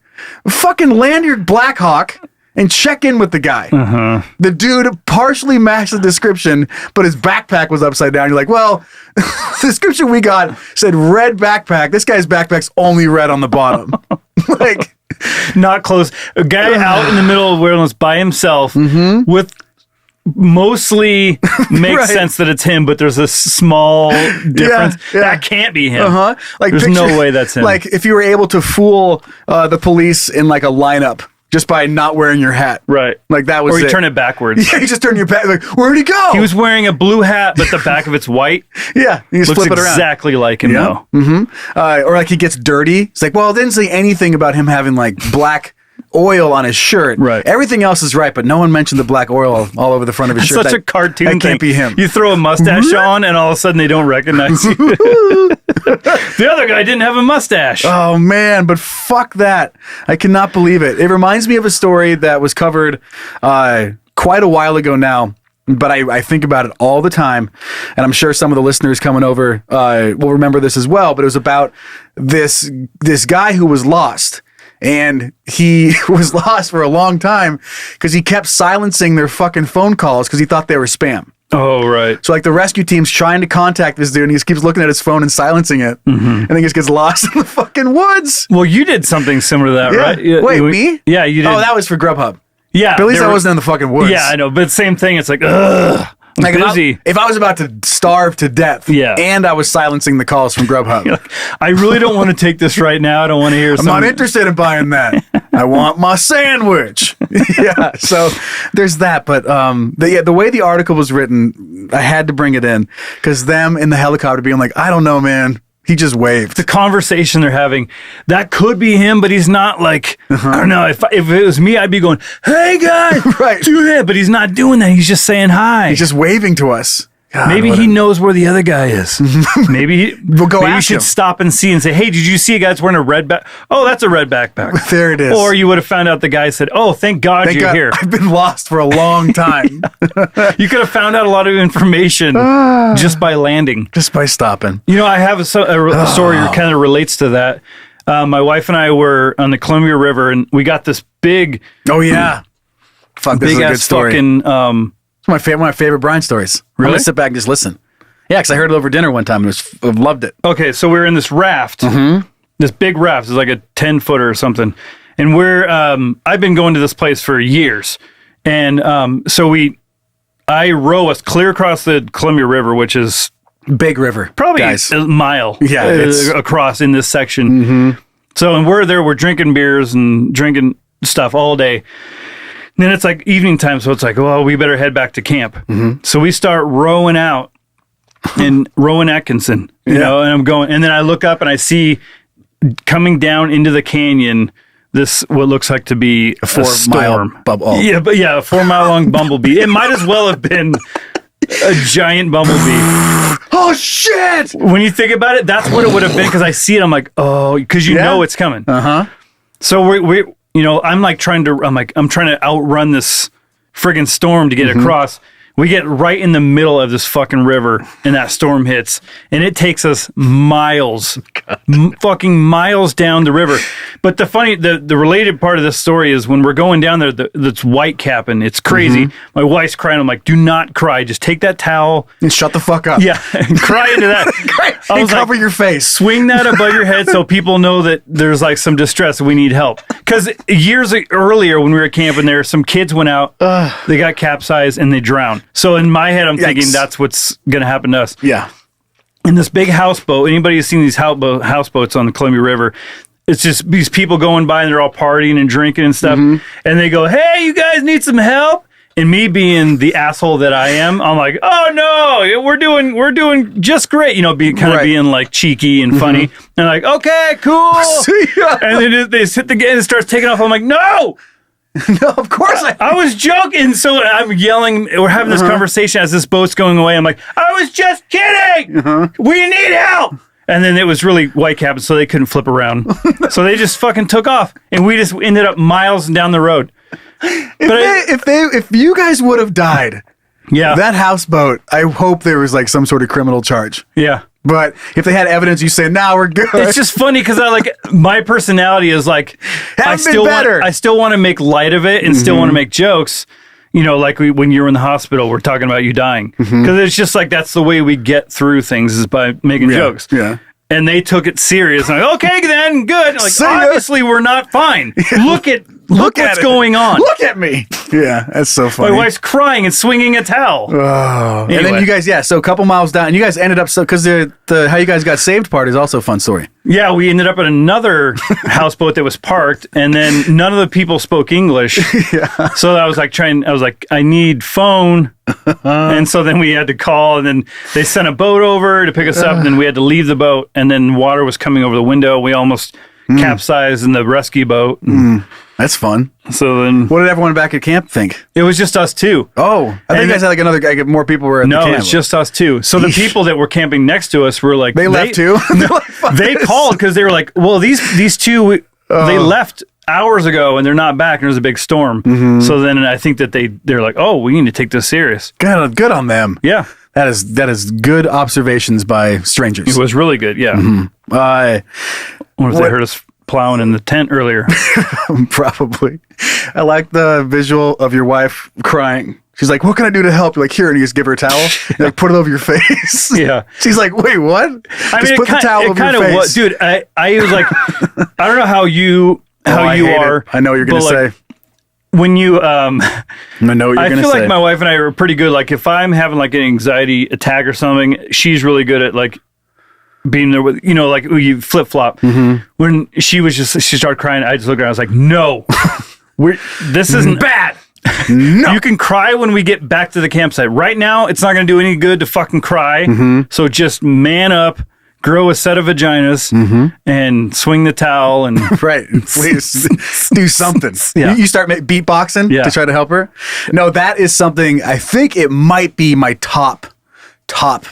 Fucking land your Black Hawk and check in with the guy. Uh-huh. The dude partially matched the description, but his backpack was upside down. You're like, well, the description we got said red backpack. This guy's backpack's only red on the bottom. Like, not close. A guy out in the middle of wilderness by himself with mostly makes Right. sense that it's him, but there's a small difference. Yeah. That can't be him. Uh-huh. Like, there's no way that's him. Like, if you were able to fool the police in like a lineup just by not wearing your hat. Right. Like, that was or you it. turn it backwards. Yeah, you just turn your back. Like, where'd he go? He was wearing a blue hat, but the back of it's white. Yeah. You just Looks flip it around. exactly like him, though. Mm-hmm. Or like he gets dirty. It's like, well, it didn't say anything about him having like black oil on his shirt. Right. Everything else is right, but no one mentioned the black oil all over the front of his shirt. Such a cartoon that thing. can't be him. You throw a mustache on, and all of a sudden they don't recognize you. The other guy didn't have a mustache. Oh, man, but fuck that. I cannot believe it. It reminds me of a story that was covered quite a while ago now, but I think about it all the time, and I'm sure some of the listeners coming over will remember this as well, but it was about this guy who was lost. And he was lost for a long time because he kept silencing their fucking phone calls because he thought they were spam. Oh, right. So like the rescue team's trying to contact this dude and he just keeps looking at his phone and silencing it. And then he just gets lost in the fucking woods. Well, you did something similar to that, Yeah. right? Yeah, Wait, me? Yeah, you did. Oh, that was for Grubhub. Yeah. But at least they I were- wasn't in the fucking woods. Yeah, I know. But same thing. It's like, ugh. Like busy. if I was about to starve to death and I was silencing the calls from Grubhub. I really don't want to take this right now. I don't want to hear I'm not interested in buying that. I want my sandwich. Yeah, so there's that. But the way the article was written, I had to bring it in because them in the helicopter being like, I don't know, man. He just waved. The conversation they're having, that could be him, but he's not like, I don't know. If it was me, I'd be going, hey, guy, Right. do it. But he's not doing that. He's just saying hi. He's just waving to us. God, Maybe he knows where the other guy is. Maybe We'll go maybe you ask should him. stop and see and say, hey, did you see a guy that's wearing a red back? Oh, that's a red backpack. There it is. Or you would have found out the guy said, oh, thank God Thank you're God, here. I've been lost for a long time. You could have found out a lot of information just by landing. Just by stopping. You know, I have a story that kind of relates to that. My wife and I were on the Columbia River, and we got this big, Oh, yeah. Fuck, this is big a good ass story. fucking. It's one of my favorite Brian stories. I'm Really? going to sit back and just listen. Yeah, because I heard it over dinner one time and I loved it. Okay, so we were in this raft, this big raft. It's like a 10-footer or something, and we're. I've been going to this place for years, and I row us clear across the Columbia River, which is Big river. probably guys. a mile Yeah, across in this section. So, and we're there, we're drinking beers and drinking stuff all day. And then it's like evening time, so it's like, well, we better head back to camp. So we start rowing out in Rowan Atkinson, you know, and I'm going, and then I look up and I see coming down into the canyon this what looks like to be a 4 mile storm. bubble. Yeah, but yeah, a 4 mile long bumblebee. It might as well have been a giant bumblebee. Oh, shit! When you think about it, that's what it would have been, because I see it, I'm like, oh, because you know it's coming. So we you know, I'm trying to outrun this friggin' storm to get across. We get right in the middle of this fucking river, and that storm hits, and it takes us miles fucking miles down the river. But the related part of this story is when we're going down there, that's white capping. It's crazy. My wife's crying. I'm like, do not cry. Just take that towel and shut the fuck up. Yeah, and cry into that. And cover your face. Swing that above your head so people know that there's like some distress and we need help. Because years earlier when we were camping there, some kids went out, they got capsized and they drowned. So in my head, I'm thinking that's what's going to happen to us. Yeah. In this big houseboat, anybody who's seen these houseboats on the Columbia River, it's just these people going by and they're all partying and drinking and stuff. And they go, hey, you guys need some help? And me being the asshole that I am, I'm like, oh no, we're doing just great. You know, being like cheeky and funny. And like, okay, cool. And then they hit the gate and it starts taking off. I'm like, no. No, of course I was joking. So I'm yelling. We're having this conversation as this boat's going away. I'm like, I was just kidding. We need help. And then it was really white cabin, so they couldn't flip around. So they just fucking took off, and we just ended up miles down the road. If you guys would have died, that houseboat, I hope there was like some sort of criminal charge. Yeah. But if they had evidence, you say, "Nah, we're good." It's just funny because my personality is like, I still want to make light of it and still want to make jokes. You know, like when you were in the hospital, we're talking about you dying because it's just like that's the way we get through things is by making jokes. Yeah. And they took it serious. I'm like, okay, then good. Like, obviously, we're not fine. Look what's going on. Look at me. Yeah, that's so funny. My wife's crying and swinging a towel. Oh. Anyway. And then you guys, so a couple miles down, and you guys ended up, because the how you guys got saved part is also a fun story. Yeah, we ended up at another houseboat that was parked, and then none of the people spoke English. So I was like, I need phone. And so then we had to call, and then they sent a boat over to pick us up, and then we had to leave the boat, and then water was coming over the window. We almost capsized in the rescue boat. That's fun. So then, what did everyone back at camp think? It was just us two. Oh, I think you guys had more people were at the camp. No, it's just us two. So the people that were camping next to us were like, they left too. They called because they were like, well, these two they left hours ago and they're not back, and there's a big storm. So then I think that they're like, oh, we need to take this serious. Good on them. Yeah. That is good observations by strangers. It was really good, yeah. I wonder if they heard us plowing in the tent earlier. Probably. I like the visual of your wife crying. She's like, what can I do to help? You're like, here, and you just give her a towel. And like, put it over your face. Yeah. She's like, wait, what? Just put the towel over your face. Was, dude, I was like, I don't know how you are. I know what you're going to say. When you, I know what you're going to say. I feel like my wife and I are pretty good. Like, if I'm having like an anxiety attack or something, she's really good at like being there with, like you flip flop. When she started crying, I just looked at her. I was like, no, this isn't bad. No. You can cry when we get back to the campsite. Right now, it's not going to do any good to fucking cry. So just man up. Grow a set of vaginas and swing the towel and right. Please do something. Yeah. You start beatboxing to try to help her. No, that is something I think it might be my top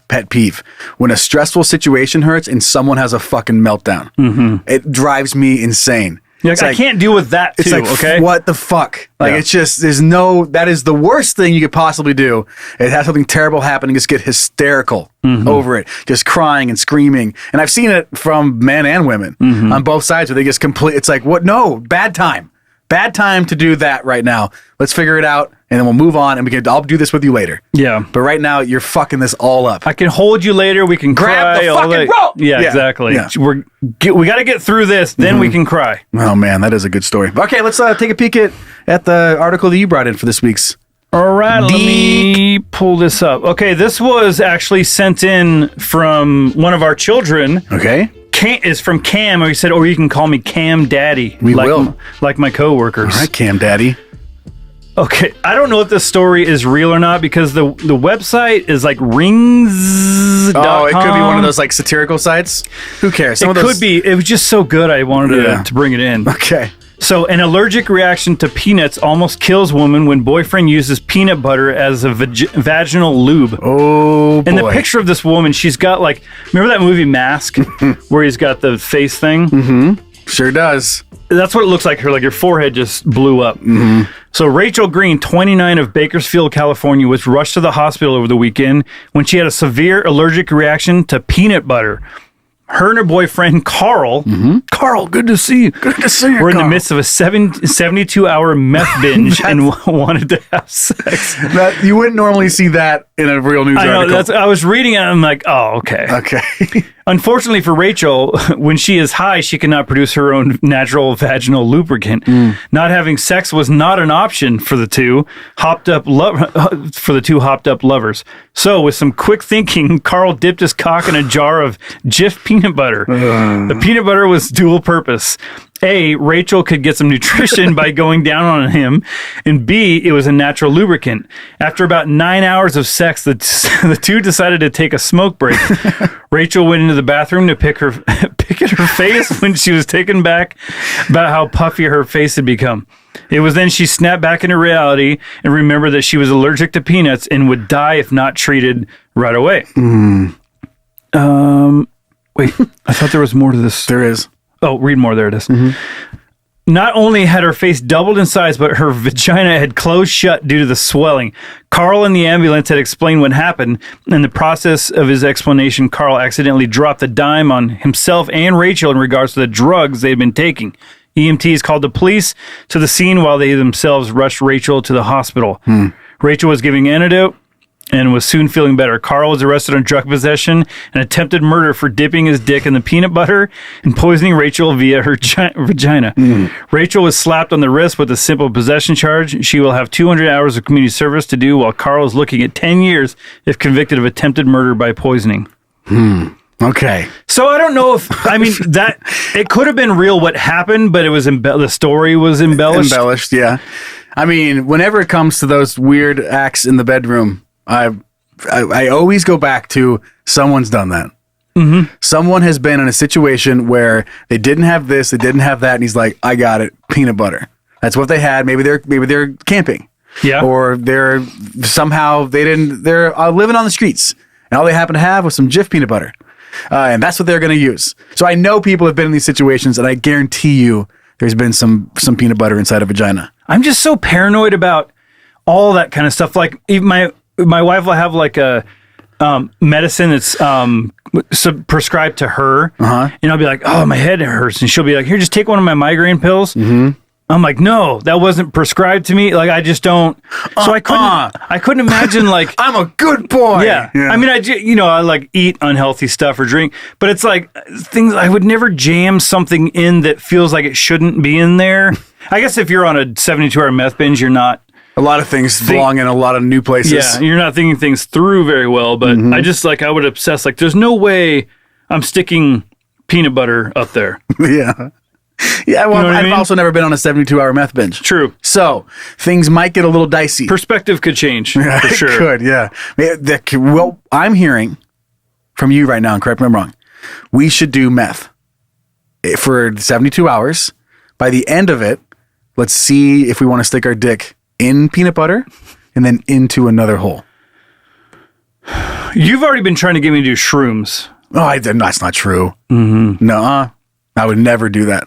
pet peeve. When a stressful situation hurts and someone has a fucking meltdown, it drives me insane. I can't deal with that too. It's like, okay, what the fuck? Like, it's just, that is the worst thing you could possibly do. It has something terrible happen and just get hysterical over it, just crying and screaming. And I've seen it from men and women on both sides where they just it's like, what? No, bad time to do that right now. Let's figure it out. And then we'll move on, and I'll do this with you later. Yeah. But right now, you're fucking this all up. I can hold you later. We can grab cry. the fucking rope. Yeah, exactly. Yeah. We got to get through this, then we can cry. Oh, man, that is a good story. Okay, let's take a peek at the article that you brought in for this week's. All right, let me pull this up. Okay, this was actually sent in from one of our children. Okay. Is from Cam, or he said, or you can call me Cam Daddy. We will. Like my coworkers. All right, Cam Daddy. Okay, I don't know if this story is real or not because the website is like rings.com. Oh, it could be one of those like satirical sites. Who cares? It could be. It was just so good I wanted to bring it in. Okay. So, an allergic reaction to peanuts almost kills woman when boyfriend uses peanut butter as a vaginal lube. Oh, boy. In the picture of this woman, she's got like, remember that movie Mask where he's got the face thing? Sure does. That's what it looks like. Her forehead just blew up. So Rachel Green, 29 of Bakersfield, California, was rushed to the hospital over the weekend when she had a severe allergic reaction to peanut butter. her and her boyfriend, Carl. Carl, good to see you. Good to see you, We're in the Carl. midst of a 72-hour meth binge and wanted to have sex. That, you wouldn't normally see that in a real news I know. article. I was reading it and I'm like, oh, okay. Okay. Unfortunately for Rachel, when she is high, she cannot produce her own natural vaginal lubricant. Not having sex was not an option for the two hopped up lovers. So, with some quick thinking, Carl dipped his cock in a jar of Jif peanut butter. The peanut butter was dual purpose. A, Rachel could get some nutrition by going down on him, and B, it was a natural lubricant. After about 9 hours of sex, the two decided to take a smoke break. Rachel went into the bathroom to pick at her face when she was taken back about how puffy her face had become. It was then she snapped back into reality and remembered that she was allergic to peanuts and would die if not treated right away. Wait, I thought there was more to this. There is. Oh, read more. There it is. Not only had her face doubled in size, but her vagina had closed shut due to the swelling. Carl in the ambulance had explained what happened. In the process of his explanation, Carl accidentally dropped a dime on himself and Rachel in regards to the drugs they had been taking. EMTs called the police to the scene while they themselves rushed Rachel to the hospital. Rachel was giving antidote and was soon feeling better. Carl was arrested on drug possession and attempted murder for dipping his dick in the peanut butter and poisoning Rachel via her vagina. Rachel was slapped on the wrist with a simple possession charge. She will have 200 hours of community service to do, while Carl is looking at 10 years if convicted of attempted murder by poisoning. Okay. So I don't know if, I mean, that it could have been real what happened, but it was the story was embellished. Embellished, yeah. I mean, whenever it comes to those weird acts in the bedroom, I always go back to someone's done that. Someone has been in a situation where they didn't have this, they didn't have that, and he's like, I got it, peanut butter. That's what they had. Maybe they're camping. Yeah. Or they're living on the streets, and all they happen to have was some Jif peanut butter. And that's what they're going to use. So I know people have been in these situations, and I guarantee you there's been some peanut butter inside a vagina. I'm just so paranoid about all that kind of stuff. Like, even my wife will have like a medicine that's prescribed to her, and I'll be like, "Oh, my head hurts," and she'll be like, "Here, just take one of my migraine pills." I'm like, "No, that wasn't prescribed to me. Like, I just don't." So I couldn't imagine like I'm a good boy. Yeah. I mean, I like eat unhealthy stuff or drink, but it's like things I would never jam something in that feels like it shouldn't be in there. I guess if you're on a 72-hour meth binge, you're not. A lot of things belong in a lot of new places. Yeah, you're not thinking things through very well, but I just I would obsess, like, there's no way I'm sticking peanut butter up there. Yeah. Yeah, well, I've also never been on a 72-hour meth binge. True. So, things might get a little dicey. Perspective could change, for sure. It could, yeah. Well, I'm hearing from you right now, and correct me if I'm wrong, we should do meth for 72 hours. By the end of it, let's see if we want to stick our dick in peanut butter and then into another hole. You've already been trying to get me to do shrooms. Oh, that's not true. No, I would never do that.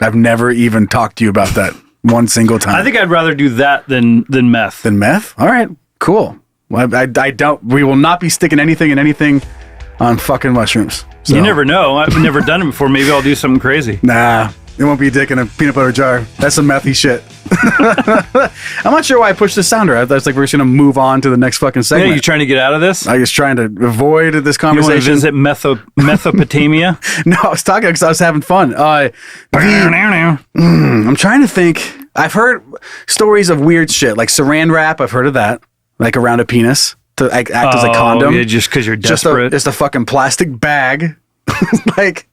I've never even talked to you about that one single time. I think I'd rather do that than meth. Than meth? All right, cool. Well, I don't. We will not be sticking anything in anything on fucking mushrooms. So. You never know. I've never done it before. Maybe I'll do something crazy. Nah, it won't be a dick in a peanut butter jar. That's some methy shit. I'm not sure why I pushed the sounder. I was like, we're just gonna move on to the next fucking segment. Yeah, you trying to get out of this? I was trying to avoid this You want to conversation. visit Mesopotamia? No, I was talking because I was having fun. I'm trying to think. I've heard stories of weird shit, like saran wrap. I've heard of that, like around a penis to act as a condom. Yeah, just because you're desperate. Just a fucking plastic bag, like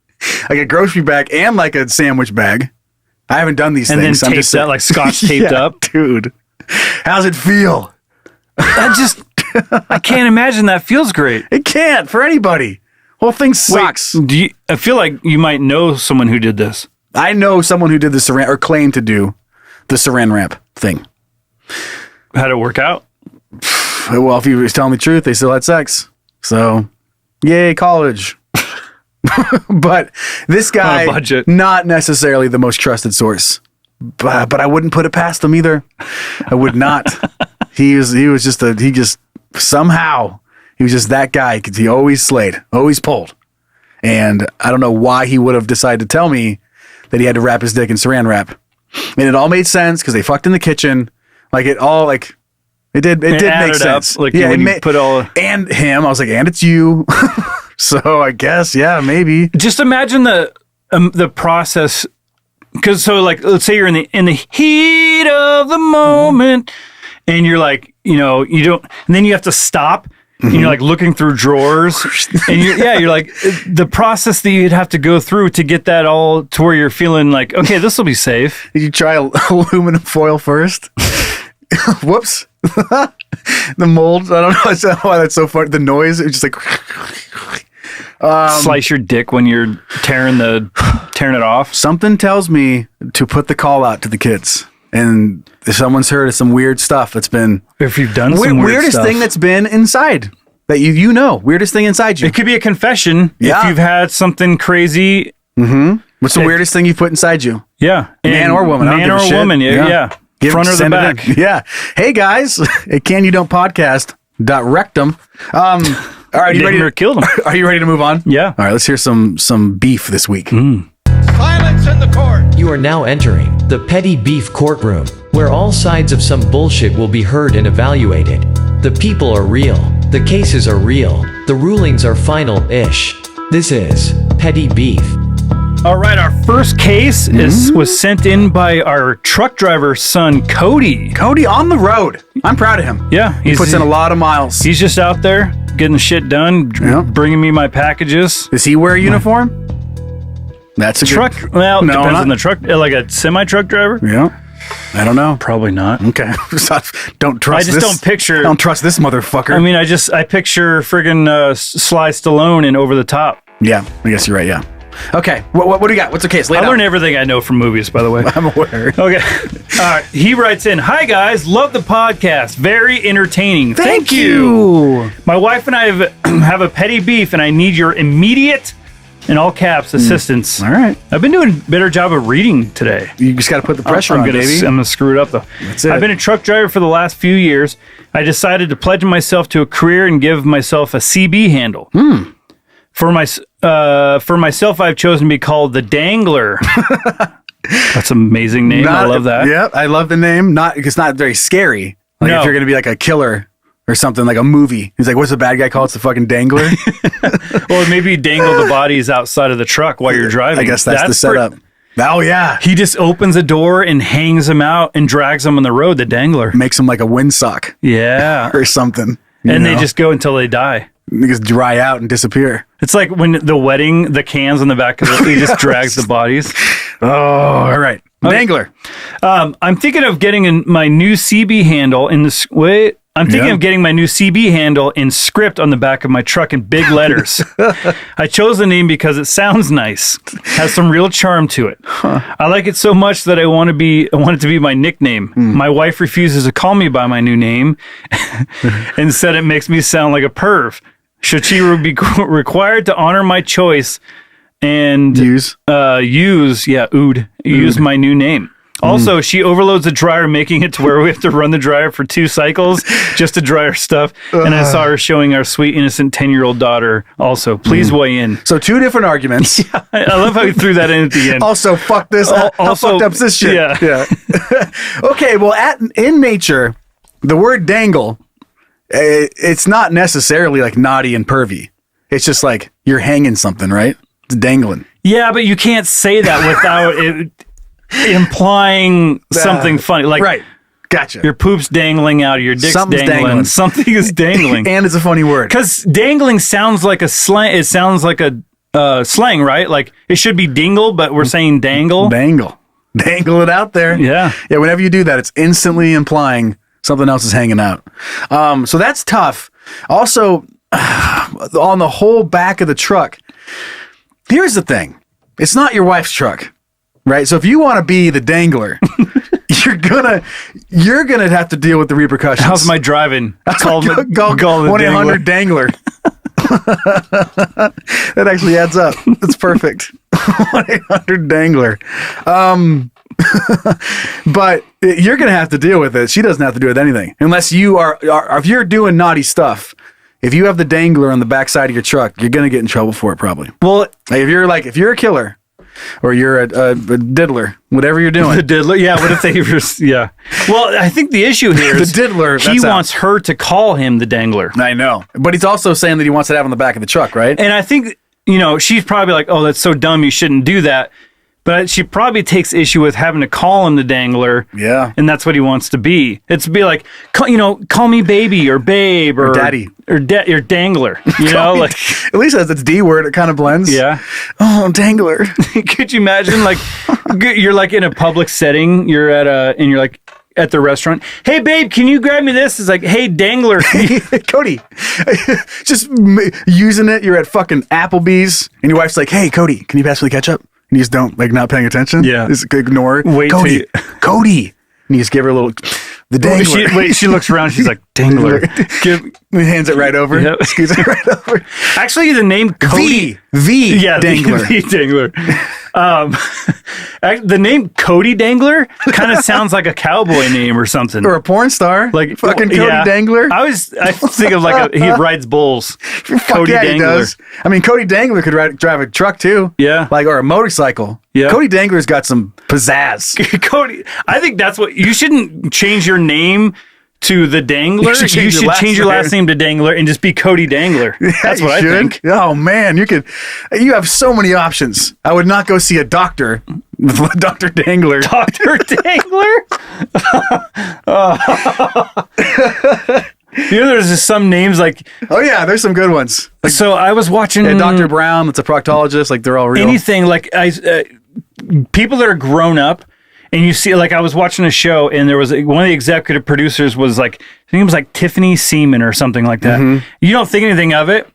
a grocery bag and like a sandwich bag. I haven't done these and things. And then taped that, like scotch taped up. Dude, how's it feel? I can't imagine that feels great. It can't for anybody. Whole thing sucks. Wait, I feel like you might know someone who did this. I know someone who did the saran, or claimed to do the saran wrap thing. How'd it work out? Well, if he was telling the truth, they still had sex. So, yay, college. But this guy, On a budget. not necessarily the most trusted source. But I wouldn't put it past him either. I would not. He was just that guy because he always slayed, always pulled. And I don't know why he would have decided to tell me that he had to wrap his dick in saran wrap. And it all made sense because they fucked in the kitchen. Like it all like it did make sense. Up, like when you put all and him. I was like, and it's you. So I guess maybe. Just imagine the process. Because so like let's say you're in the heat of the moment, and you're like you don't, and then you have to stop. And you're like looking through drawers and you're like the process that you'd have to go through to get that all to where you're feeling like, okay, this will be safe. Did you try aluminum foil first? Whoops. The mold. I don't know why that's so funny. The noise. It's just like slice your dick when you're tearing it off. Something tells me to put the call out to the kids. And if someone's heard of some weird stuff that's been... If you've done some weirdest stuff. thing that's been inside that you know. Weirdest thing inside you. It could be a confession if you've had something crazy. Mm-hmm. What's the weirdest thing you've put inside you? Yeah. Man or woman. Man or woman. Yeah. Front or the back. Yeah. Hey, guys. At Can You Don't Podcast. .rectum. All right. You ready to kill them? Are you ready to move on? Yeah. All right. Let's hear some beef this week. Silence in the court. You are now entering the petty beef courtroom, where all sides of some bullshit will be heard and evaluated. The people are real. The cases are real. The rulings are final-ish. This is Petty Beef. All right, our first case was sent in by our truck driver son, Cody. Cody on the road. I'm proud of him. Yeah. He puts in a lot of miles. He's just out there getting the shit done, bringing me my packages. Does he wear a uniform? That's a truck. Good... Well, no, depends on the truck. Like a semi-truck driver. Yeah, I don't know. Probably not. Okay, don't trust. I just don't picture. Don't trust this motherfucker. I mean, I picture friggin' Sly Stallone in Over the Top. Yeah, I guess you're right. Yeah. Okay, what do you got? What's the case? I learn everything I know from movies, by the way. I'm aware. Okay. All right. He writes in, "Hi guys, love the podcast. Very entertaining. Thank you. My wife and I have a petty beef, and I need your immediate." In all caps, assistance. All right. I've been doing a better job of reading today. You just got to put the pressure on, baby. I'm going to screw it up, though. That's it. I've been a truck driver for the last few years. I decided to pledge myself to a career and give myself a CB handle. For myself, I've chosen to be called the Dangler. That's an amazing name. I love that. Yeah, I love the name. It's not very scary. Like if you're going to be like a killer or something, like a movie. He's like, what's the bad guy called? It's the fucking Dangler. Well, maybe you dangle the bodies outside of the truck while you're driving. I guess that's the setup. Oh, yeah. He just opens a door and hangs them out and drags them on the road, the Dangler. Makes them like a windsock. Yeah. Or something. And they just go until they die. They just dry out and disappear. It's like when the wedding, the cans on the back of he just drags the bodies. Oh, all right. Okay. Dangler. I'm thinking of getting my new CB handle in this way. I'm thinking of getting my new CB handle in script on the back of my truck in big letters. I chose the name because it sounds nice, has some real charm to it. I like it so much that I want it to be my nickname. My wife refuses to call me by my new name and said it makes me sound like a perv. Should she be required to honor my choice and use my new name? Also, she overloads the dryer, making it to where we have to run the dryer for 2 cycles just to dry our stuff. And I saw her showing our sweet, innocent 10-year-old daughter also. Please weigh in. So 2 different arguments. Yeah, I love how you threw that in at the end. Also, fuck this. How fucked up is this shit? Yeah. Okay, well, in nature, the word dangle, it's not necessarily like naughty and pervy. It's just like you're hanging something, right? It's dangling. Yeah, but you can't say that without it implying something funny, like right. Gotcha. Your poop's dangling out, your dick's dangling. Something is dangling, and it's a funny word because dangling sounds like a slang. It sounds like a slang, right? Like it should be dingle, but we're saying dangle. Dangle it out there. Yeah. Whenever you do that, it's instantly implying something else is hanging out. So that's tough. Also, on the whole back of the truck. Here's the thing: it's not your wife's truck. Right, so if you want to be the Dangler, you're gonna have to deal with the repercussions. How's my driving? Call 1-800-DANGLER. That actually adds up. That's perfect. 1-800-DANGLER. But you're gonna have to deal with it. She doesn't have to do with anything unless you are if you're doing naughty stuff. if you have the dangler on the back side of your truck, you're gonna get in trouble for it probably. Well, like if you're a killer or you're a diddler, whatever you're doing. The diddler, yeah. What if they yeah. Well, I think the issue here is the diddler. He wants her to call him the dangler. I know, but he's also saying that he wants it out on the back of the truck, right? And I think she's probably like, "Oh, that's so dumb. You shouldn't do that." But she probably takes issue with having to call him the dangler. Yeah. And that's what he wants to be. It's to be like, call me baby or babe or daddy or dangler. At least as it's D word, it kind of blends. Yeah. Oh, dangler. Could you imagine like you're like in a public setting, you're and you're like at the restaurant. Hey babe, can you grab me this? It's like, hey dangler. Cody. Just using it. You're at fucking Applebee's and your wife's like, hey Cody, can you pass me the ketchup? And you just don't, like, not paying attention? Yeah. Just ignore. Cody. And you just give her a little, the dangler. She looks around, she's like, dangler. Hands it right over. Yep. Scoots it right over. Actually, the name Cody. Dangler. The Dangler. The name Cody Dangler kind of sounds like a cowboy name or something. Or a porn star. Like fucking Cody Dangler. I think of like he rides bulls. Cody Dangler. He does. I mean, Cody Dangler could drive a truck too. Yeah. Or a motorcycle. Yeah. Cody Dangler's got some pizzazz. Cody, I think that's what you shouldn't change your name to the Dangler. You should change your last name to Dangler and just be Cody Dangler. That's what I think. Oh man, you have so many options. I would not go see a doctor with Dr. Dangler. Dr. Dangler? There's just some names like... Oh yeah, there's some good ones. Like, so I was watching... Dr. Brown, that's a proctologist, like they're all real. Anything, like people that are grown up, and you see, like I was watching a show and there was one of the executive producers was like, I think it was like Tiffany Seaman or something like that. Mm-hmm. You don't think anything of it,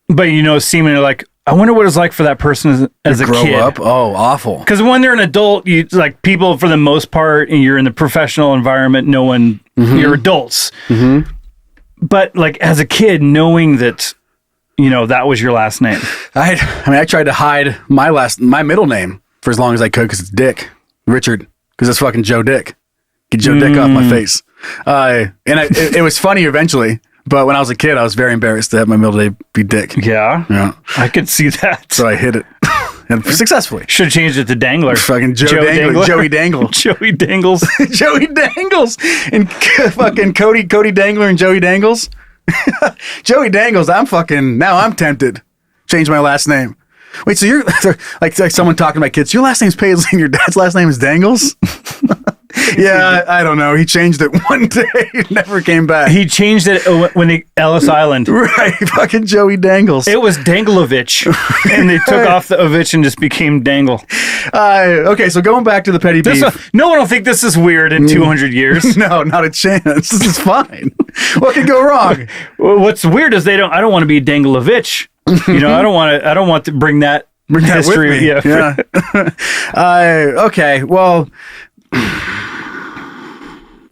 but Seaman, you're like, I wonder what it's like for that person as a grow kid. Up? Oh, awful. Because when they're an adult, you like people for the most part, and you're in the professional environment, you're adults. Mm-hmm. But like as a kid, knowing that, that was your last name. I tried to hide my middle name for as long as I could because it's Dick. Richard, because it's fucking Joe Dick. Get Joe Dick off my face. It was funny eventually, but when I was a kid, I was very embarrassed to have my middle name be Dick. Yeah. I could see that. So I hid it. And successfully. Should have changed it to Dangler. Fucking Dangler. Joey Dangle. Joey Dangles. Joey Dangles. And fucking Cody Dangler and Joey Dangles. Joey Dangles, now I'm tempted. Change my last name. Wait, so you're like someone talking to my kids, your last name's Paisley and your dad's last name is Dangles? Yeah, I don't know. He changed it one day. It never came back. He changed it when Ellis Island. Right, fucking Joey Dangles. It was Danglovich. And they took off the ovich and just became Dangle. Okay, so going back to the petty beef. No one will think this is weird in 200 years. No, not a chance. This is fine. What could go wrong? What's weird is I don't want to be Danglovich. I don't want to bring that history with me. Yeah. Okay, well,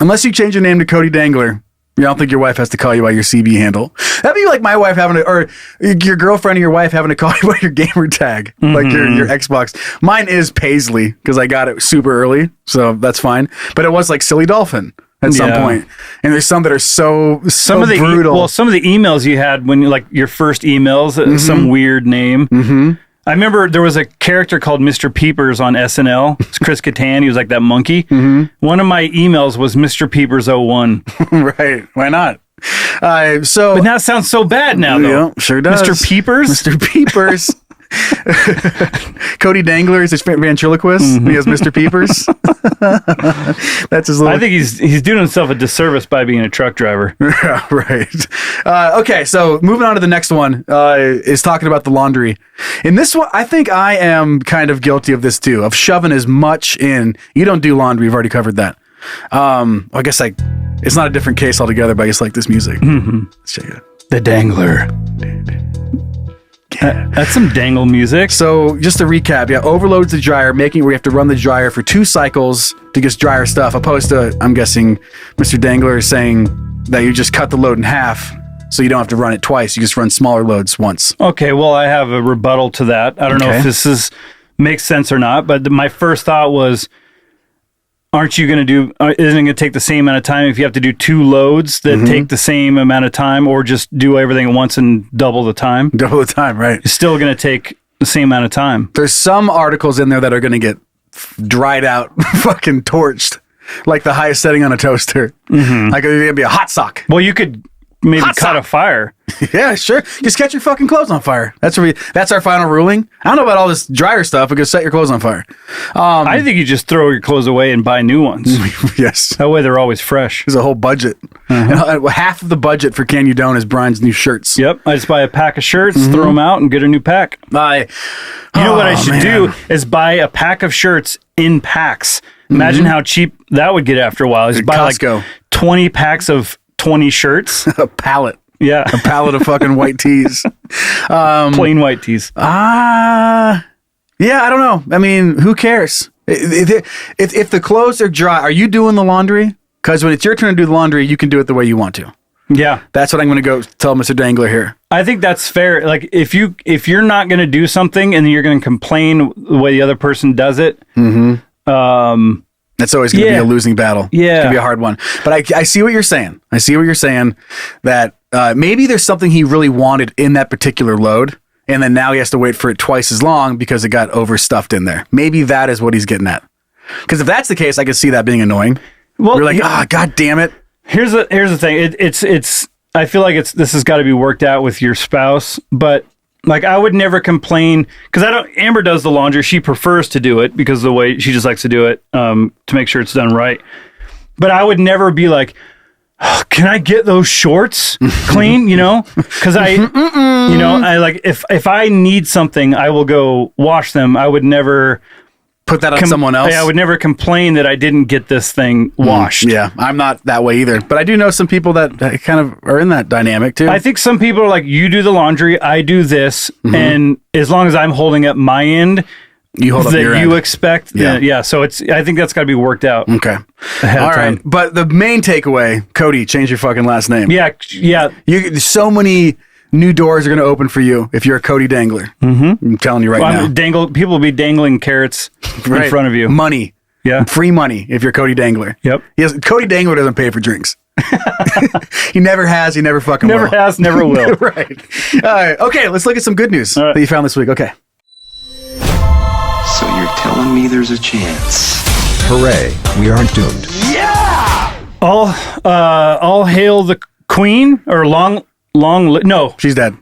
unless you change your name to Cody Dangler, I don't think your wife has to call you by your CB handle. That'd be like my wife or your girlfriend or your wife having to call you by your gamer tag, like your Xbox. Mine is Paisley because I got it super early, so that's fine. But it was like Silly Dolphin at some point. And there's some that are so brutal. Some of the emails you had when your first emails, some weird name. Mm-hmm. I remember there was a character called Mr. Peepers on SNL. It's Chris Kattan. He was like that monkey. Mm-hmm. One of my emails was Mr. Peepers 01. Right. Why not? But now it sounds so bad now, though. Yeah, sure does. Mr. Peepers? Mr. Peepers. Cody Dangler is his ventriloquist. Mm-hmm. He has Mr. Peepers. That's his little... I think he's doing himself a disservice by being a truck driver. Yeah, right. Okay, so moving on to the next one is talking about the laundry. In this one, I think I am kind of guilty of this too, of shoving as much in. You don't do laundry. We've already covered that. I guess it's not a different case altogether, but I just like this music. Mm-hmm. Let's check it out. The Dangler. That's some Dangle music. So just to recap, overloads the dryer, making it where you have to run the dryer for 2 cycles to get dryer stuff, opposed to, I'm guessing, Mr. Dangler is saying that you just cut the load in half so you don't have to run it twice. You just run smaller loads once. Okay, well, I have a rebuttal to that. I don't know if this makes sense or not, but my first thought was, aren't you going to do, isn't it going to take the same amount of time if you have to do 2 loads that take the same amount of time, or just do everything at once and double the time? Double the time, right. It's still going to take the same amount of time. There's some articles in there that are going to get dried out, fucking torched, like the highest setting on a toaster. Like it's going to be a hot sock. Well, you could maybe cut a fire. Yeah, sure. Just catch your fucking clothes on fire. That's our final ruling. I don't know about all this dryer stuff, but just set your clothes on fire. I think you just throw your clothes away and buy new ones. Yes. That way they're always fresh. There's a whole budget. And half of the budget for Can You Don't is Brian's new shirts. Yep. I just buy a pack of shirts, throw them out, and get a new pack. You know what I should do is buy a pack of shirts in packs. Imagine how cheap that would get after a while. Just buy Costco. like 20 packs of 20 shirts. A pallet. Yeah. A pallet of fucking white tees. Plain white tees. Yeah, I don't know. I mean, who cares? If the clothes are dry, are you doing the laundry? Because when it's your turn to do the laundry, you can do it the way you want to. Yeah. That's what I'm going to go tell Mr. Dangler here. I think that's fair. Like if you're not going to do something and then you're going to complain the way the other person does it. That's always going to be a losing battle. Yeah. It's going to be a hard one. But I see what you're saying. I see what you're saying, that maybe there's something he really wanted in that particular load, and then now he has to wait for it twice as long because it got overstuffed in there. Maybe that is what he's getting at. Because if that's the case, I could see that being annoying. Well, you're like, God damn it. Here's the thing. It's I feel like this has got to be worked out with your spouse, but like I would never complain because Amber does the laundry. She prefers to do it because of the way she just likes to do it to make sure it's done right. But I would never be like, oh, can I get those shorts clean? You know, because I like if I need something, I will go wash them. I would never put that on someone else. I would never complain that I didn't get this thing washed. Yeah, I'm not that way either. But I do know some people that kind of are in that dynamic too. I think some people are like, you do the laundry, I do this, and as long as I'm holding up my end, you hold up your end. You expect. Yeah. So I think that's got to be worked out. Okay. Ahead all of time. right. But the main takeaway, Cody, change your fucking last name. Yeah. So many new doors are going to open for you if you're a Cody Dangler. I'm telling you right now. People will be dangling carrots in front of you. Money. Yeah. Free money if you're Cody Dangler. Yep. Cody Dangler doesn't pay for drinks. He never has. He never fucking never will. Never has, never will. Right. All right. Okay, let's look at some good news that you found this week. Okay. So you're telling me there's a chance? Hooray, we aren't doomed. Yeah! All hail the queen, or no. She's dead.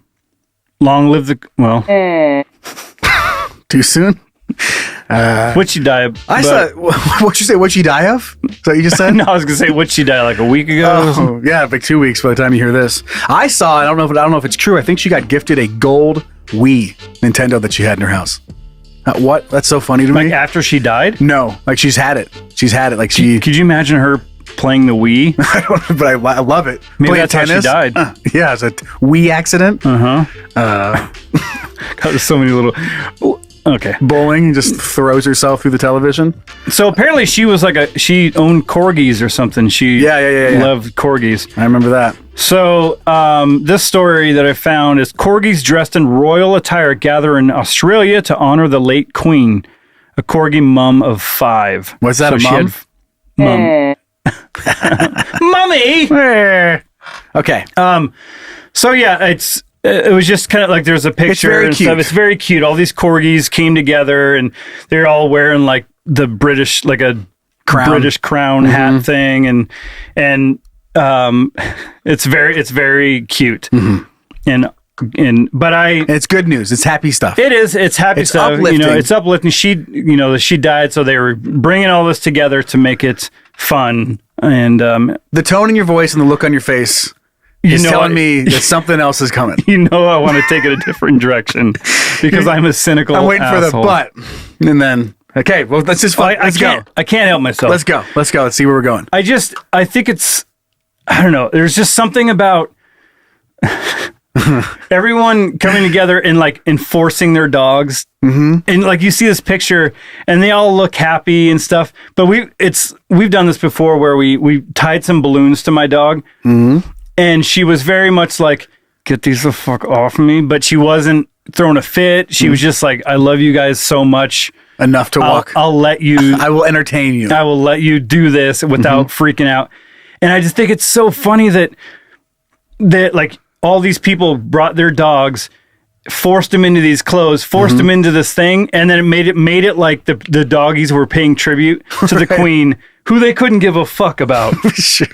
Long live the, well. Too soon? What'd she die of? What'd you say? What'd she die of? Is that what you just said? No, I was going to say, what'd she die like a week ago? Oh, yeah, like 2 weeks by the time you hear this. I saw, I don't know if it's true. I think she got gifted a gold Wii Nintendo that she had in her house. What? That's so funny to me. Like after she died? No, like she's had it. Like Could you imagine her playing the Wii? I don't know, but I love it. Maybe Playing that's tennis. how she died. Yeah, it's a Wii accident. God, there's so many little. Okay. Bowling, just throws herself through the television. So apparently she was like she owned corgis or something. She loved corgis. I remember that. So this story that I found is corgis dressed in royal attire gather in Australia to honor the late queen, a corgi mum of 5. What's that, so a mum? Mummy! Okay. So yeah, it was just kind of like there's a picture and stuff. It's very cute. All these corgis came together and they're all wearing like the British, like a British crown hat thing, and it's very cute. And it's good news. It's happy stuff. It is. It's happy stuff. Uplifting. It's uplifting. She died, so they were bringing all this together to make it fun. And the tone in your voice and the look on your face is telling me that something else is coming. I want to take it a different direction because I'm a cynical I'm waiting asshole. for the but. And then, okay, well, let's just let's go. I can't help myself. Let's go. Let's see where we're going. I think it's, I don't know. There's just something about everyone coming together and like enforcing their dogs. And like you see this picture and they all look happy and stuff. But we've done this before where we tied some balloons to my dog. And she was very much like, get these the fuck off me. But she wasn't throwing a fit. She was just like, I love you guys so much. enough to walk. I'll let you. I will entertain you. I will let you do this without freaking out. And I just think it's so funny that like all these people brought their dogs, forced them into these clothes, forced them into this thing, and then it made it like the doggies were paying tribute to the queen, who they couldn't give a fuck about. Sure.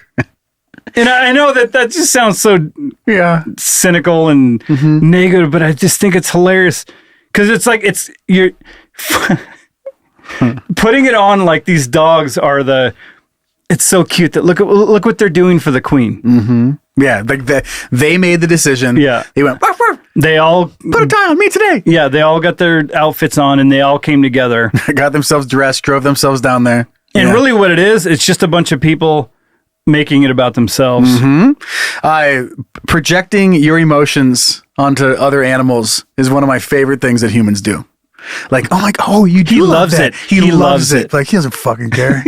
And I know that just sounds so cynical and negative, but I just think it's hilarious because it's like you're putting it on like these dogs are it's so cute that look what they're doing for the queen. Yeah, like they made the decision. Yeah, they went. Ruff, ruff. They all put a tie on me today. Yeah, they all got their outfits on and they all came together, got themselves dressed, drove themselves down there. And really, what it is, it's just a bunch of people making it about themselves. Projecting your emotions onto other animals is one of my favorite things that humans do. Like, he loves it. He loves it. Like, he doesn't fucking care.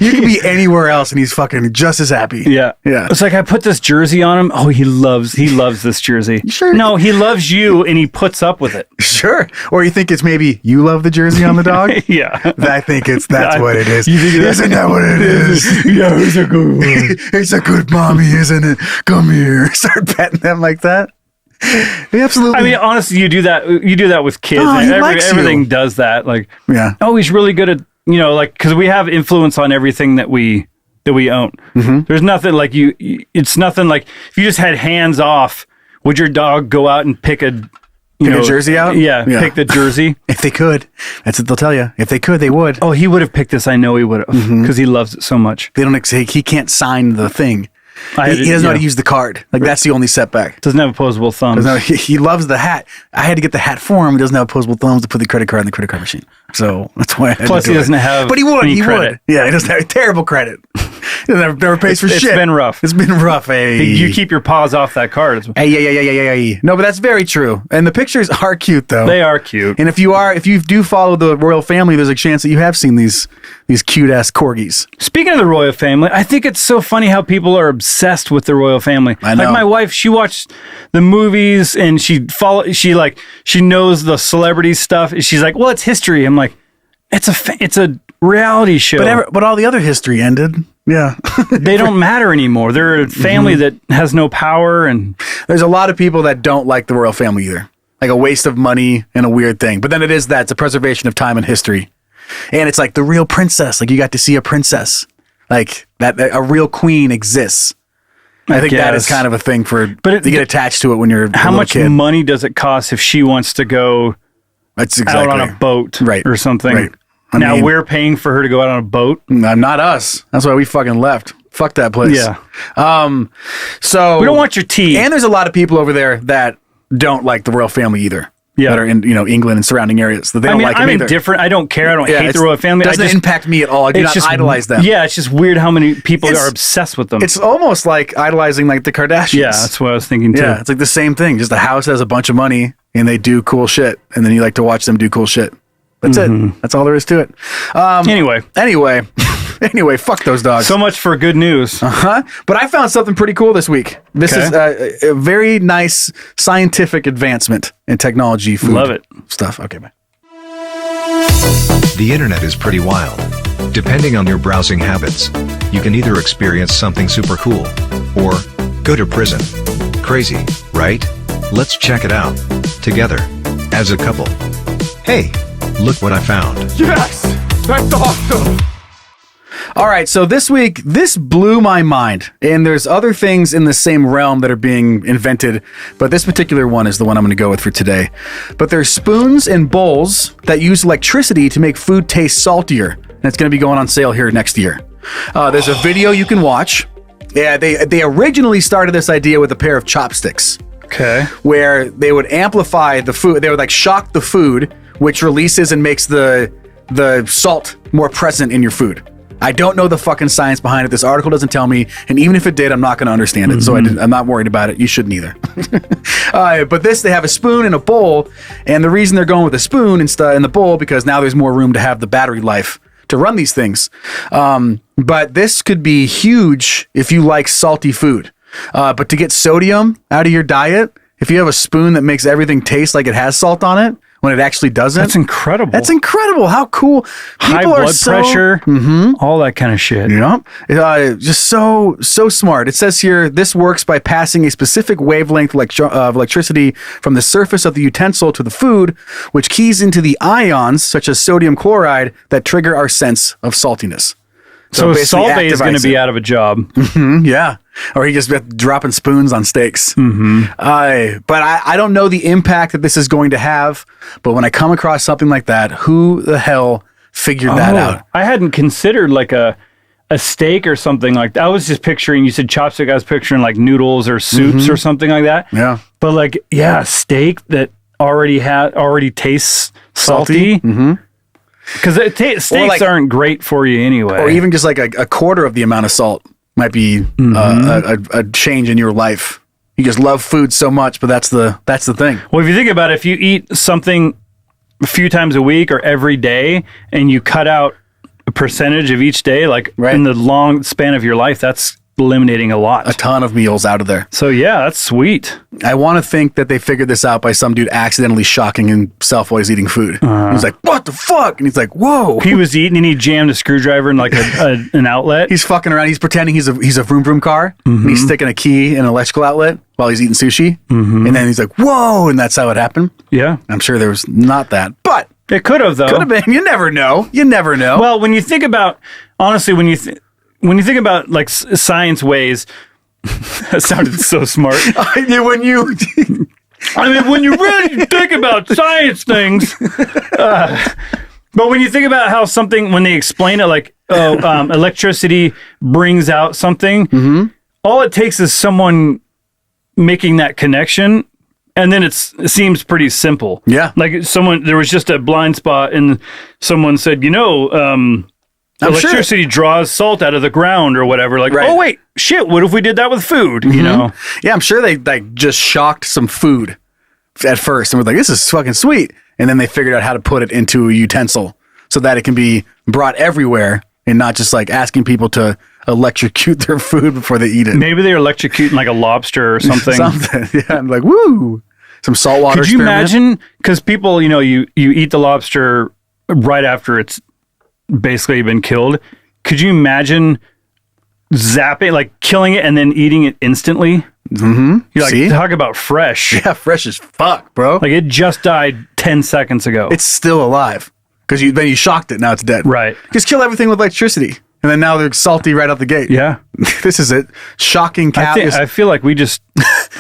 You can be anywhere else and he's fucking just as happy. Yeah. It's like I put this jersey on him. Oh, he loves this jersey. Sure. No, he loves you and he puts up with it. Sure. Or you think it's maybe you love the jersey on the dog? Yeah. I think that's what it is. Isn't that what it is? Yeah, it's a good one. It's a good mommy, isn't it? Come here. Start petting them like that. Absolutely. I mean, honestly, you do that with kids. Everything does that. Like, he's really good at, like, because we have influence on everything that we own. There's nothing like it's nothing like if you just had hands off, would your dog go out and pick a jersey out? Yeah, pick the jersey. If they could. That's what they'll tell you. If they could, they would. Oh, he would have picked this. I know he would have because he loves it so much. They don't say he can't sign the thing. He doesn't know how to use the card. Like, that's the only setback. Doesn't have opposable thumbs. He loves the hat. I had to get the hat for him. He doesn't have opposable thumbs to put the credit card in the credit card machine. So that's why I had Plus, to do he doesn't have But he would. any He credit. would. Yeah, he doesn't have terrible credit. He never pays for shit. It's been rough. It's been rough. Hey. You keep your paws off that card. Hey. No, but that's very true. And the pictures are cute, though. They are cute. And if you do follow the royal family, there's a chance that you have seen these cute ass corgis. Speaking of the royal family, I think it's so funny how people are obsessed with the royal family. I know. Like my wife, she watched the movies and she knows the celebrity stuff. She's like, well, it's history. I'm like, it's a reality show. But all the other history ended. Yeah. They don't matter anymore. They're a family that has no power. And there's a lot of people that don't like the royal family either. Like a waste of money and a weird thing. But then it's a preservation of time and history. And it's like the real princess. Like, you got to see a princess. Like that a real queen exists. I think that is kind of a thing to get attached to it when you're a little kid. How much money does it cost if she wants to go out on a boat or something? Right. Now we're paying for her to go out on a boat? Not us. That's why we fucking left. Fuck that place. Yeah. So we don't want your tea. And there's a lot of people over there that don't like the royal family either. Yeah. That are in England and surrounding areas. That they don't like them either. I'm indifferent. I don't care. I don't hate the royal family. It doesn't impact me at all. I do not idolize them. Yeah, it's just weird how many people are obsessed with them. It's almost like idolizing like the Kardashians. Yeah, that's what I was thinking too. Yeah, it's like the same thing. Just the house has a bunch of money and they do cool shit, and then you like to watch them do cool shit. That's it. That's all there is to it. Anyway, fuck those dogs. So much for good news. But I found something pretty cool this week. This is a very nice scientific advancement in technology. Food Love it. Stuff. Okay, bye. The internet is pretty wild. Depending on your browsing habits, you can either experience something super cool or go to prison. Crazy, right? Let's check it out together as a couple. Hey, look what I found. Yes! That's awesome! All right, so this week, this blew my mind. And there's other things in the same realm that are being invented, but this particular one is the one I'm going to go with for today. But there's spoons and bowls that use electricity to make food taste saltier. And it's going to be going on sale here next year. There's a video you can watch. Yeah, they originally started this idea with a pair of chopsticks. Okay. Where they would amplify the food. They would like shock the food, which releases and makes the salt more present in your food. I don't know the fucking science behind it. This article doesn't tell me, and even if it did, I'm not going to understand it. So I'm not worried about it. You shouldn't either. But they have a spoon and a bowl, and the reason they're going with a spoon instead in the bowl because now there's more room to have the battery life to run these things. But this could be huge if you like salty food. But to get sodium out of your diet, if you have a spoon that makes everything taste like it has salt on it, when it actually doesn't. That's incredible. That's incredible. How cool. High People are blood pressure, all that kind of shit. Just so smart. It says here, this works by passing a specific wavelength of electricity from the surface of the utensil to the food, which keys into the ions, such as sodium chloride, that trigger our sense of saltiness. So Salt Bae is going to be out of a job. Yeah. Or he just dropping spoons on steaks. But I don't know the impact that this is going to have. But when I come across something like that, who the hell figured that out? I hadn't considered like a steak or something like that. I was just picturing, you said chopstick, I was picturing like noodles or soups or something like that. Yeah. But like, yeah, steak that already tastes salty. Because steaks aren't great for you anyway. Or even just like a quarter of the amount of salt might be a change in your life. You just love food so much, but that's the thing. Well, if you think about it, if you eat something a few times a week or every day, and you cut out a percentage of each day, like in the long span of your life, that's eliminating a lot. A ton of meals out of there. So yeah, that's sweet. I want to think that they figured this out by some dude accidentally shocking himself while he's eating food. He's like, what the fuck? And he's like, whoa. He was eating and he jammed a screwdriver in like an outlet. He's fucking around. He's pretending he's a vroom vroom car. And he's sticking a key in an electrical outlet while he's eating sushi. And then he's like, whoa. And that's how it happened. Yeah. I'm sure there was not that, but it could have though. Could have been. You never know. Well, when you think about, honestly, when you think about like science ways, that sounded so smart. When you really think about science things, but when you think about how something, when they explain it, like, electricity brings out something, all it takes is someone making that connection. And then it seems pretty simple. Yeah. Like there was just a blind spot and someone said, electricity draws salt out of the ground or whatever. Like, oh wait, shit, what if we did that with food? You know? Yeah, I'm sure they like just shocked some food at first and were like, this is fucking sweet. And then they figured out how to put it into a utensil so that it can be brought everywhere and not just like asking people to electrocute their food before they eat it. Maybe they're electrocuting like a lobster or something. Yeah, I'm like, woo. Some saltwater experiment. Could you imagine? Because people, you eat the lobster right after it's basically been killed. Could you imagine zapping, like killing it and then eating it instantly? You're like, talk about fresh. Yeah, fresh as fuck, bro. Like it just died 10 seconds ago. It's still alive because then you shocked it. Now it's dead. Right. Just kill everything with electricity. And then now they're salty right out the gate. Yeah. This is it. Shocking cows. I feel like we just...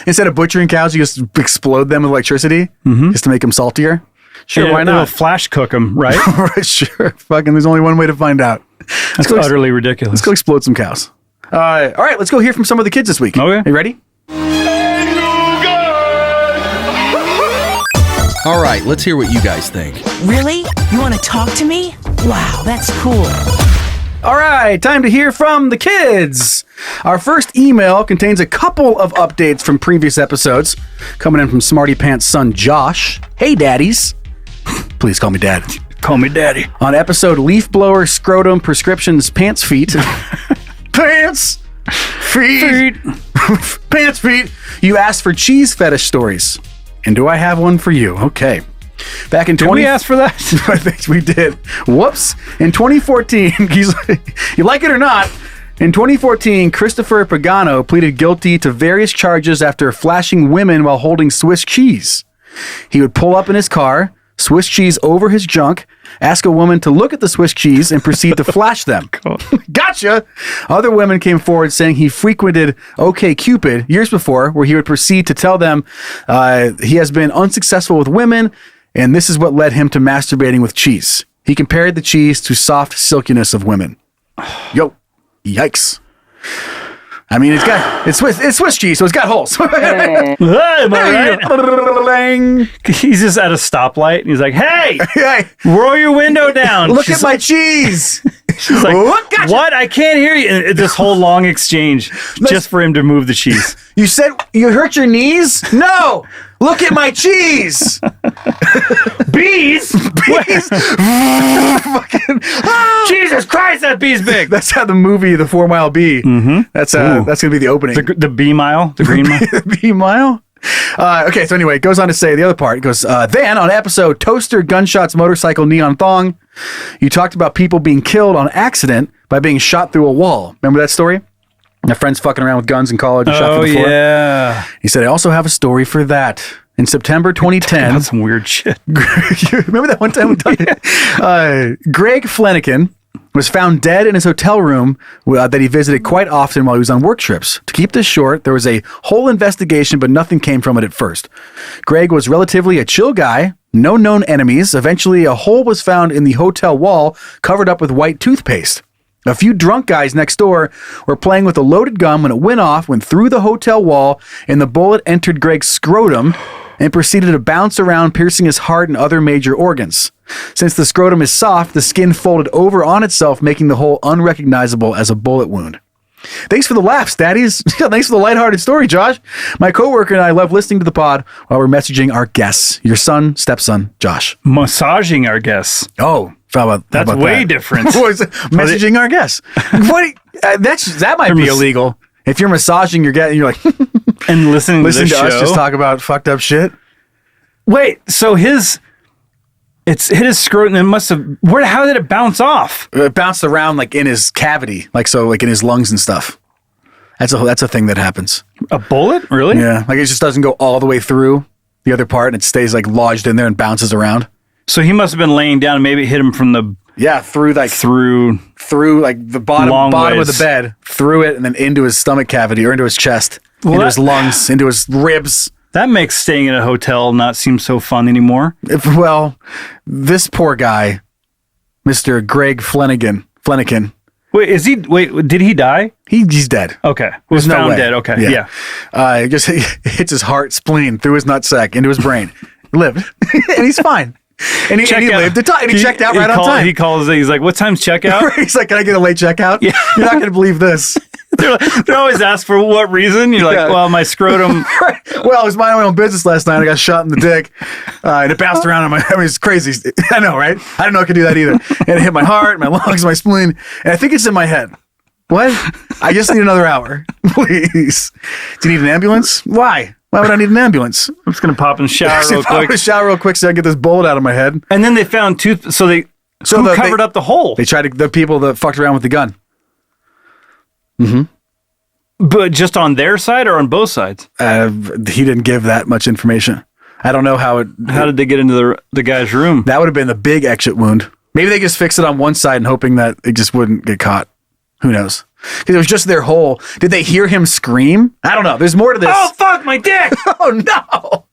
Instead of butchering cows, you just explode them with electricity just to make them saltier. Sure, why not? It'll flash cook them, right? Right, sure. Fucking, there's only one way to find out. That's utterly ridiculous. Let's go explode some cows. All right, let's go hear from some of the kids this week. Okay. You ready? All right, let's hear what you guys think. Really? You want to talk to me? Wow, that's cool. All right, time to hear from the kids. Our first email contains a couple of updates from previous episodes, coming in from Smarty Pants' son Josh. Hey, daddies. Please call me dad. Call me daddy. On episode Leaf Blower Scrotum Prescriptions Pants Feet. Pants Feet. Pants Feet. You asked for cheese fetish stories. And do I have one for you? Okay. Back in Did we ask for that? I think we did. Whoops. In 2014, you like it or not, in 2014, Christopher Pagano pleaded guilty to various charges after flashing women while holding Swiss cheese. He would pull up in his car, Swiss cheese over his junk, ask a woman to look at the Swiss cheese, and proceed to flash them. Gotcha! Other women came forward saying he frequented OkCupid years before, where he would proceed to tell them he has been unsuccessful with women, and this is what led him to masturbating with cheese. He compared the cheese to soft silkiness of women. Yo, yikes. I mean, it's Swiss cheese, so it's got holes. Hey, right? He's just at a stoplight, and he's like, hey, roll your window down. Look at my cheese. She's like, what? I can't hear you. And this whole long exchange just for him to move the cheese. You said you hurt your knees? No. Look at my cheese. Bees? Jesus Christ, that bee's big. That's how the movie, The 4 Mile Bee. That's going to be the opening. The bee mile? The green mile? The bee mile? Okay, so anyway, it goes on to say the other part. It goes, then on episode Toaster, Gunshots, Motorcycle, Neon Thong, you talked about people being killed on accident by being shot through a wall. Remember that story? My friend's fucking around with guns in college and shot through the floor. Yeah. He said, I also have a story for that. In September 2010. That's some weird shit. You remember that one time we talked? Greg Flanagan was found dead in his hotel room that he visited quite often while he was on work trips. To keep this short, there was a whole investigation, but nothing came from it at first. Greg was relatively a chill guy, no known enemies. Eventually, a hole was found in the hotel wall covered up with white toothpaste. A few drunk guys next door were playing with a loaded gun when it went through the hotel wall, and the bullet entered Greg's scrotum and proceeded to bounce around, piercing his heart and other major organs. Since the scrotum is soft, the skin folded over on itself, making the hole unrecognizable as a bullet wound. Thanks for the laughs, daddies. Thanks for the lighthearted story, Josh. My coworker and I love listening to the pod while we're messaging our guests. Your stepson, Josh. Massaging our guests. Oh, that's way different. Messaging our guests. That might be illegal. If you're massaging your guest, you're like, and listening to us just talk about fucked up shit. Wait, so it's hit his scrotum and how did it bounce off? It bounced around like in his cavity, like in his lungs and stuff. That's a thing that happens. A bullet? Really? Yeah. Like it just doesn't go all the way through the other part and it stays like lodged in there and bounces around. So he must have been laying down and maybe it hit him from the through like the bottom of the bed, through it and then into his stomach cavity or into his chest, into his lungs, into his ribs. That makes staying in a hotel not seem so fun anymore. This poor guy, Mr. Greg Flanagan. Wait, did he die? He's dead. Okay. Was found dead. Okay. Yeah. It just hits his heart, spleen, through his nutsack, into his brain. Lived. And he's fine. And he lived the time. And he checked out right on time. He calls. He's like, "What time's checkout?" He's like, "Can I get a late checkout?" Yeah. You're not going to believe this. They're always asked for what reason. You're like, "Well, my scrotum." Well, I was minding my own business last night. I got shot in the dick, and it bounced around on my. I mean, it's crazy. I know, right? I didn't know I could do that either. And it hit my heart, my lungs, my spleen, and I think it's in my head. What? I just need another hour, please. Do you need an ambulance? Why? Why would I need an ambulance? I'm just gonna pop in the shower real quick. Pop in the shower real quick so I can get this bullet out of my head. And then they found who covered up the hole? They tried the people that fucked around with the gun. Mm-hmm. But just on their side or on both sides? He didn't give that much information. I don't know how did they get into the guy's room? That would have been the big exit wound. Maybe they just fixed it on one side and hoping that it just wouldn't get caught. Who knows? Because it was just their hole. Did they hear him scream? I don't know. There's more to this. Oh, fuck, my dick! Oh, no!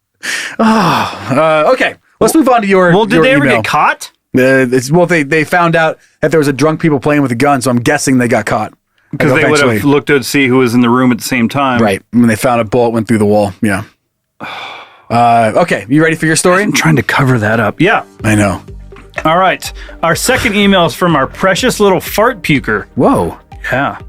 Oh, okay. Let's move on to your Well, did they ever email. get caught? They found out that there was a drunk people playing with a gun, so I'm guessing they got caught. Because they would have looked to see who was in the room at the same time. Right. When they found a bullet went through the wall. Yeah. Okay. You ready for your story? I'm trying to cover that up. Yeah. I know. All right. Our second email is from our precious little fart puker. Whoa. Yeah.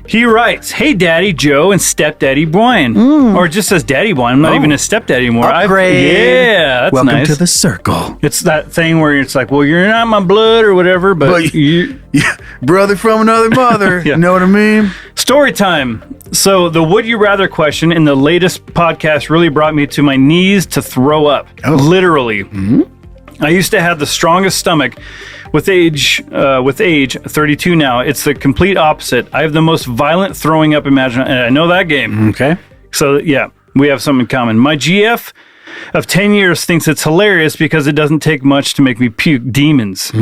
He writes, "Hey, Daddy Joe and Stepdaddy Brian." Or it just says Daddy Brian. I'm not even a stepdad anymore. Upgrade. Yeah, that's Welcome nice. to the circle. It's that thing where it's like, well, you're not my blood or whatever, but you brother from another mother. Yeah. You know what I mean? Story time. So the would you rather question in the latest podcast really brought me to my knees to throw up. Literally. Mm-hmm. I used to have the strongest stomach. With age, 32 now, it's the complete opposite. I have the most violent throwing up imaginable, and I know that game. Okay. So, yeah, we have something in common. My GF of 10 years thinks it's hilarious because it doesn't take much to make me puke demons.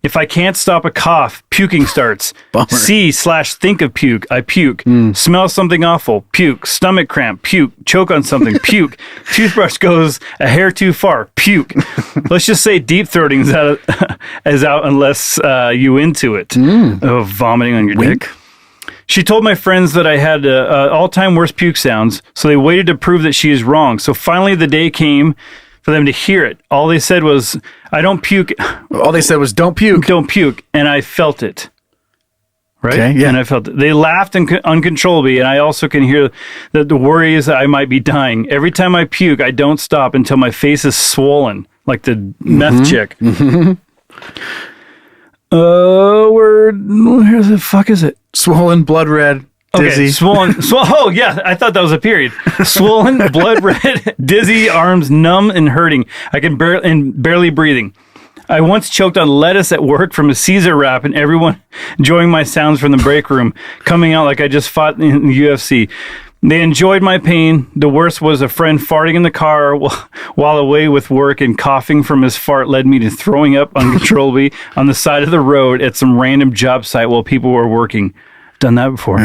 If I can't stop a cough, puking starts. C/think of puke, I puke. Smell something awful, puke. Stomach cramp, puke. Choke on something, puke. Toothbrush goes a hair too far, puke. Let's just say deep throating is out unless you into it. Oh, vomiting on your dick. She told my friends that I had all-time worst puke sounds, so they waited to prove that she is wrong. So finally the day came for them to hear it. All they said was, I don't puke. All they said was, don't puke. Don't puke. And I felt it. Right? Okay, yeah. And I felt it. They laughed uncontrollably, and I also can hear that the worry is that I might be dying. Every time I puke, I don't stop until my face is swollen, like the meth chick. Where the fuck is it? Swollen, blood red. Okay, Dizzy. swollen. Oh, yeah, I thought that was a period. Swollen, blood red, dizzy, arms numb and hurting. I can barely breathing. I once choked on lettuce at work from a Caesar wrap, and everyone enjoying my sounds from the break room, coming out like I just fought in the UFC. They enjoyed my pain. The worst was a friend farting in the car while away with work, and coughing from his fart led me to throwing up uncontrollably on the side of the road at some random job site while people were working. Done that before.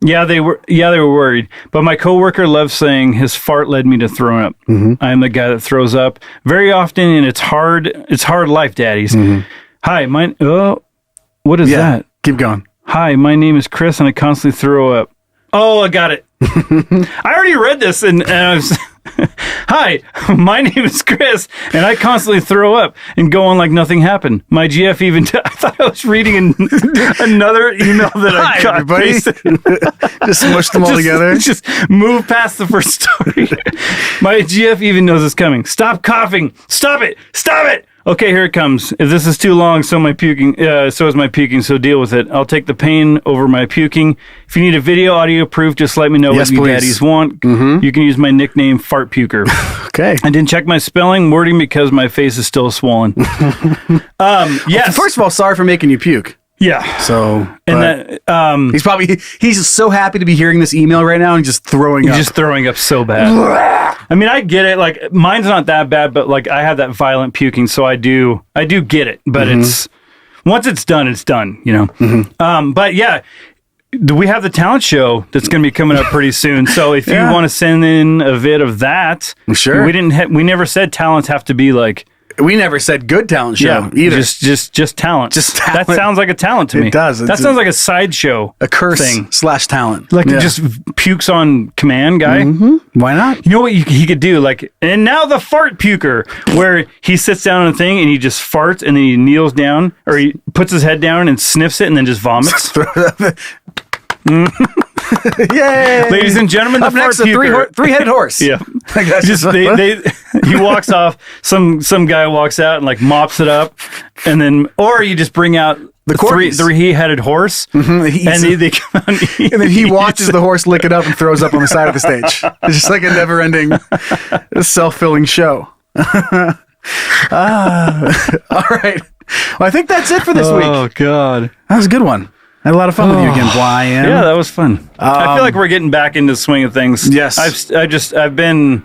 Yeah, they were worried. But my coworker loves saying his fart led me to throwing up. I am the guy that throws up very often, and it's hard life, daddies. Hi, what is that? Keep going. Hi, my name is Chris, and I constantly throw up. Oh, I got it. I already read this, and I was... Hi, my name is Chris, and I constantly throw up and go on like nothing happened. My GF even... I thought I was reading another email that I got. Everybody. Just smushed them all together. Just move past the first story. My GF even knows it's coming. Stop coughing. Stop it. Stop it. Okay, here it comes. If this is too long, so is my puking, so deal with it. I'll take the pain over my puking. If you need a video, audio proof, just let me know what you daddies want. You can use my nickname, Fart Puker. Okay. I didn't check my spelling, wording, because my face is still swollen. Yes. First of all, sorry for making you puke. Yeah. So, and he's so happy to be hearing this email right now and just throwing up. He's just throwing up so bad. I mean, I get it. Like, mine's not that bad, but like I have that violent puking, so I do get it. But it's once it's done, you know. But yeah, we have the talent show that's going to be coming up pretty soon. So if you want to send in a vid of that, sure. We never said talents have to be like. We never said good talent show either. Just talent. Just talent. That sounds like a talent to me. It does. That sounds like a sideshow. A curse thing. / talent. Like just pukes on command guy. Why not? You know what he could do? Like, and now the fart puker, where he sits down on a thing and he just farts and then he kneels down, or he puts his head down and sniffs it and then just vomits. Yay! Ladies and gentlemen, Up the next, fart a puker. three-headed horse. Yeah. Just he walks off. Some guy walks out and like mops it up, and then or you just bring out the three-headed horse, and they come out and eat. And then he watches the horse lick it up and throws up on the side of the stage. It's just like a never-ending, self-filling show. All right. Well, I think that's it for this week. Oh God, that was a good one. I had a lot of fun with you again, Brian. Yeah, that was fun. I feel like we're getting back into the swing of things. Yes. I've been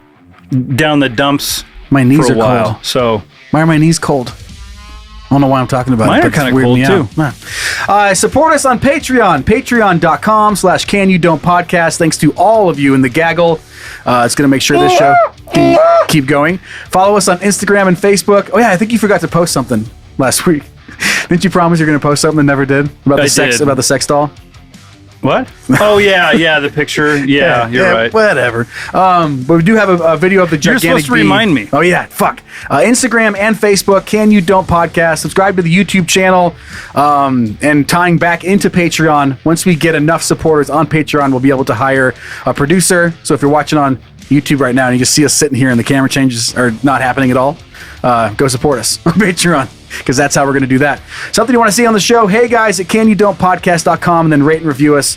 down the dumps. My knees for a are while, cold. So why are my knees cold? I don't know why I'm talking about mine it. are kind of cold too. Support us on Patreon. Patreon.com/CanYouDon'tPodcast. Thanks to all of you in the gaggle. It's going to make sure this show can keep going. Follow us on Instagram and Facebook. Oh yeah, I think you forgot to post something last week. Didn't you promise you're going to post something and never did? About the sex doll? What? Oh, yeah, the picture. Yeah, you're right. Whatever. But we do have a video of the gigantic You're supposed to bee. remind me. Oh, yeah. Fuck. Instagram and Facebook, Can You Don't Podcast. Subscribe to the YouTube channel. And tying back into Patreon, once we get enough supporters on Patreon, we'll be able to hire a producer. So if you're watching on YouTube right now and you just see us sitting here and the camera changes are not happening at all, go support us on Patreon, because that's how we're going to do that. Something you want to see on the show, hey guys at canyouDon'tPodcast.com, and then rate and review us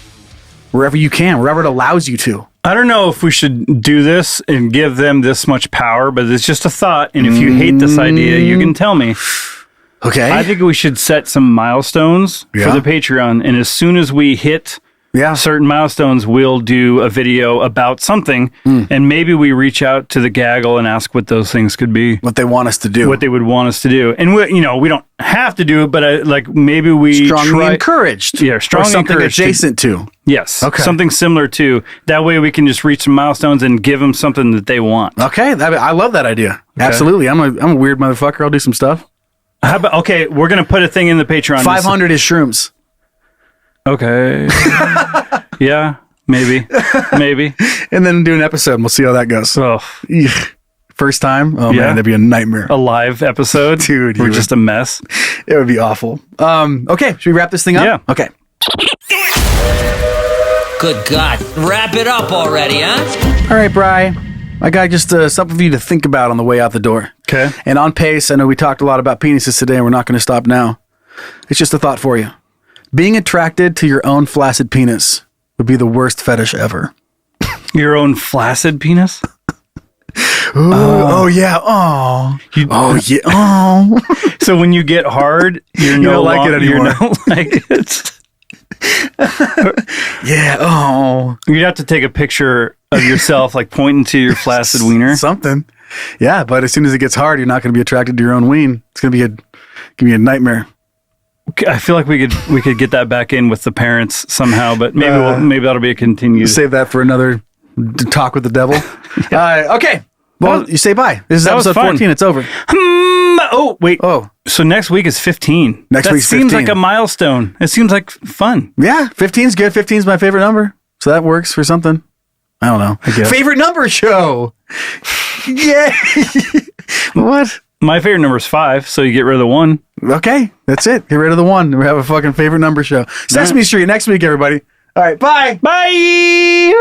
wherever you can, wherever it allows you to. I don't know if we should do this and give them this much power, but it's just a thought, and if you hate this idea, you can tell me. Okay. I think we should set some milestones for the Patreon, and as soon as we hit certain milestones, we'll do a video about something, and maybe we reach out to the gaggle and ask what those things could be. What they want us to do. What they would want us to do. And we don't have to do it, but maybe we strongly encouraged. Yeah, strongly something encouraged adjacent to. Yes. Okay. Something similar to. That way we can just reach some milestones and give them something that they want. Okay. I love that idea. Okay. Absolutely. I'm a weird motherfucker. I'll do some stuff. How about, okay, we're going to put a thing in the Patreon. 500 is shrooms. Okay. Yeah, maybe. And then do an episode and we'll see how that goes. Oh. First time? Oh, man, that'd be a nightmare. A live episode? Dude. We're just a mess. It would be awful. Okay, should we wrap this thing up? Yeah. Okay. Good God. Wrap it up already, huh? All right, Bri. I got just something for you to think about on the way out the door. Okay. And on pace, I know we talked a lot about penises today, and we're not going to stop now. It's just a thought for you. Being attracted to your own flaccid penis would be the worst fetish ever. Your own flaccid penis? Ooh, oh yeah. Oh. Yeah. Oh. So when you get hard, you don't like it anymore. You don't like it. Yeah. Oh. You'd have to take a picture of yourself, like pointing to your flaccid wiener. Something. Yeah, but as soon as it gets hard, you're not going to be attracted to your own ween. It's going to be a nightmare. I feel like we could get that back in with the parents somehow, but maybe that'll be a continued. Save that for another talk with the devil. Okay. Well, you say bye. This is episode 14. It's over. Oh, wait. Oh. So next week is 15. Next week's 15. That seems like a milestone. It seems like fun. Yeah, 15's good. 15's my favorite number. So that works for something. I don't know. Favorite number show. Yeah. What? My favorite number is 5, so you get rid of the 1. Okay, that's it. Get rid of the 1. We have a fucking favorite number show. Sesame Street next week, everybody. All right, bye. Bye.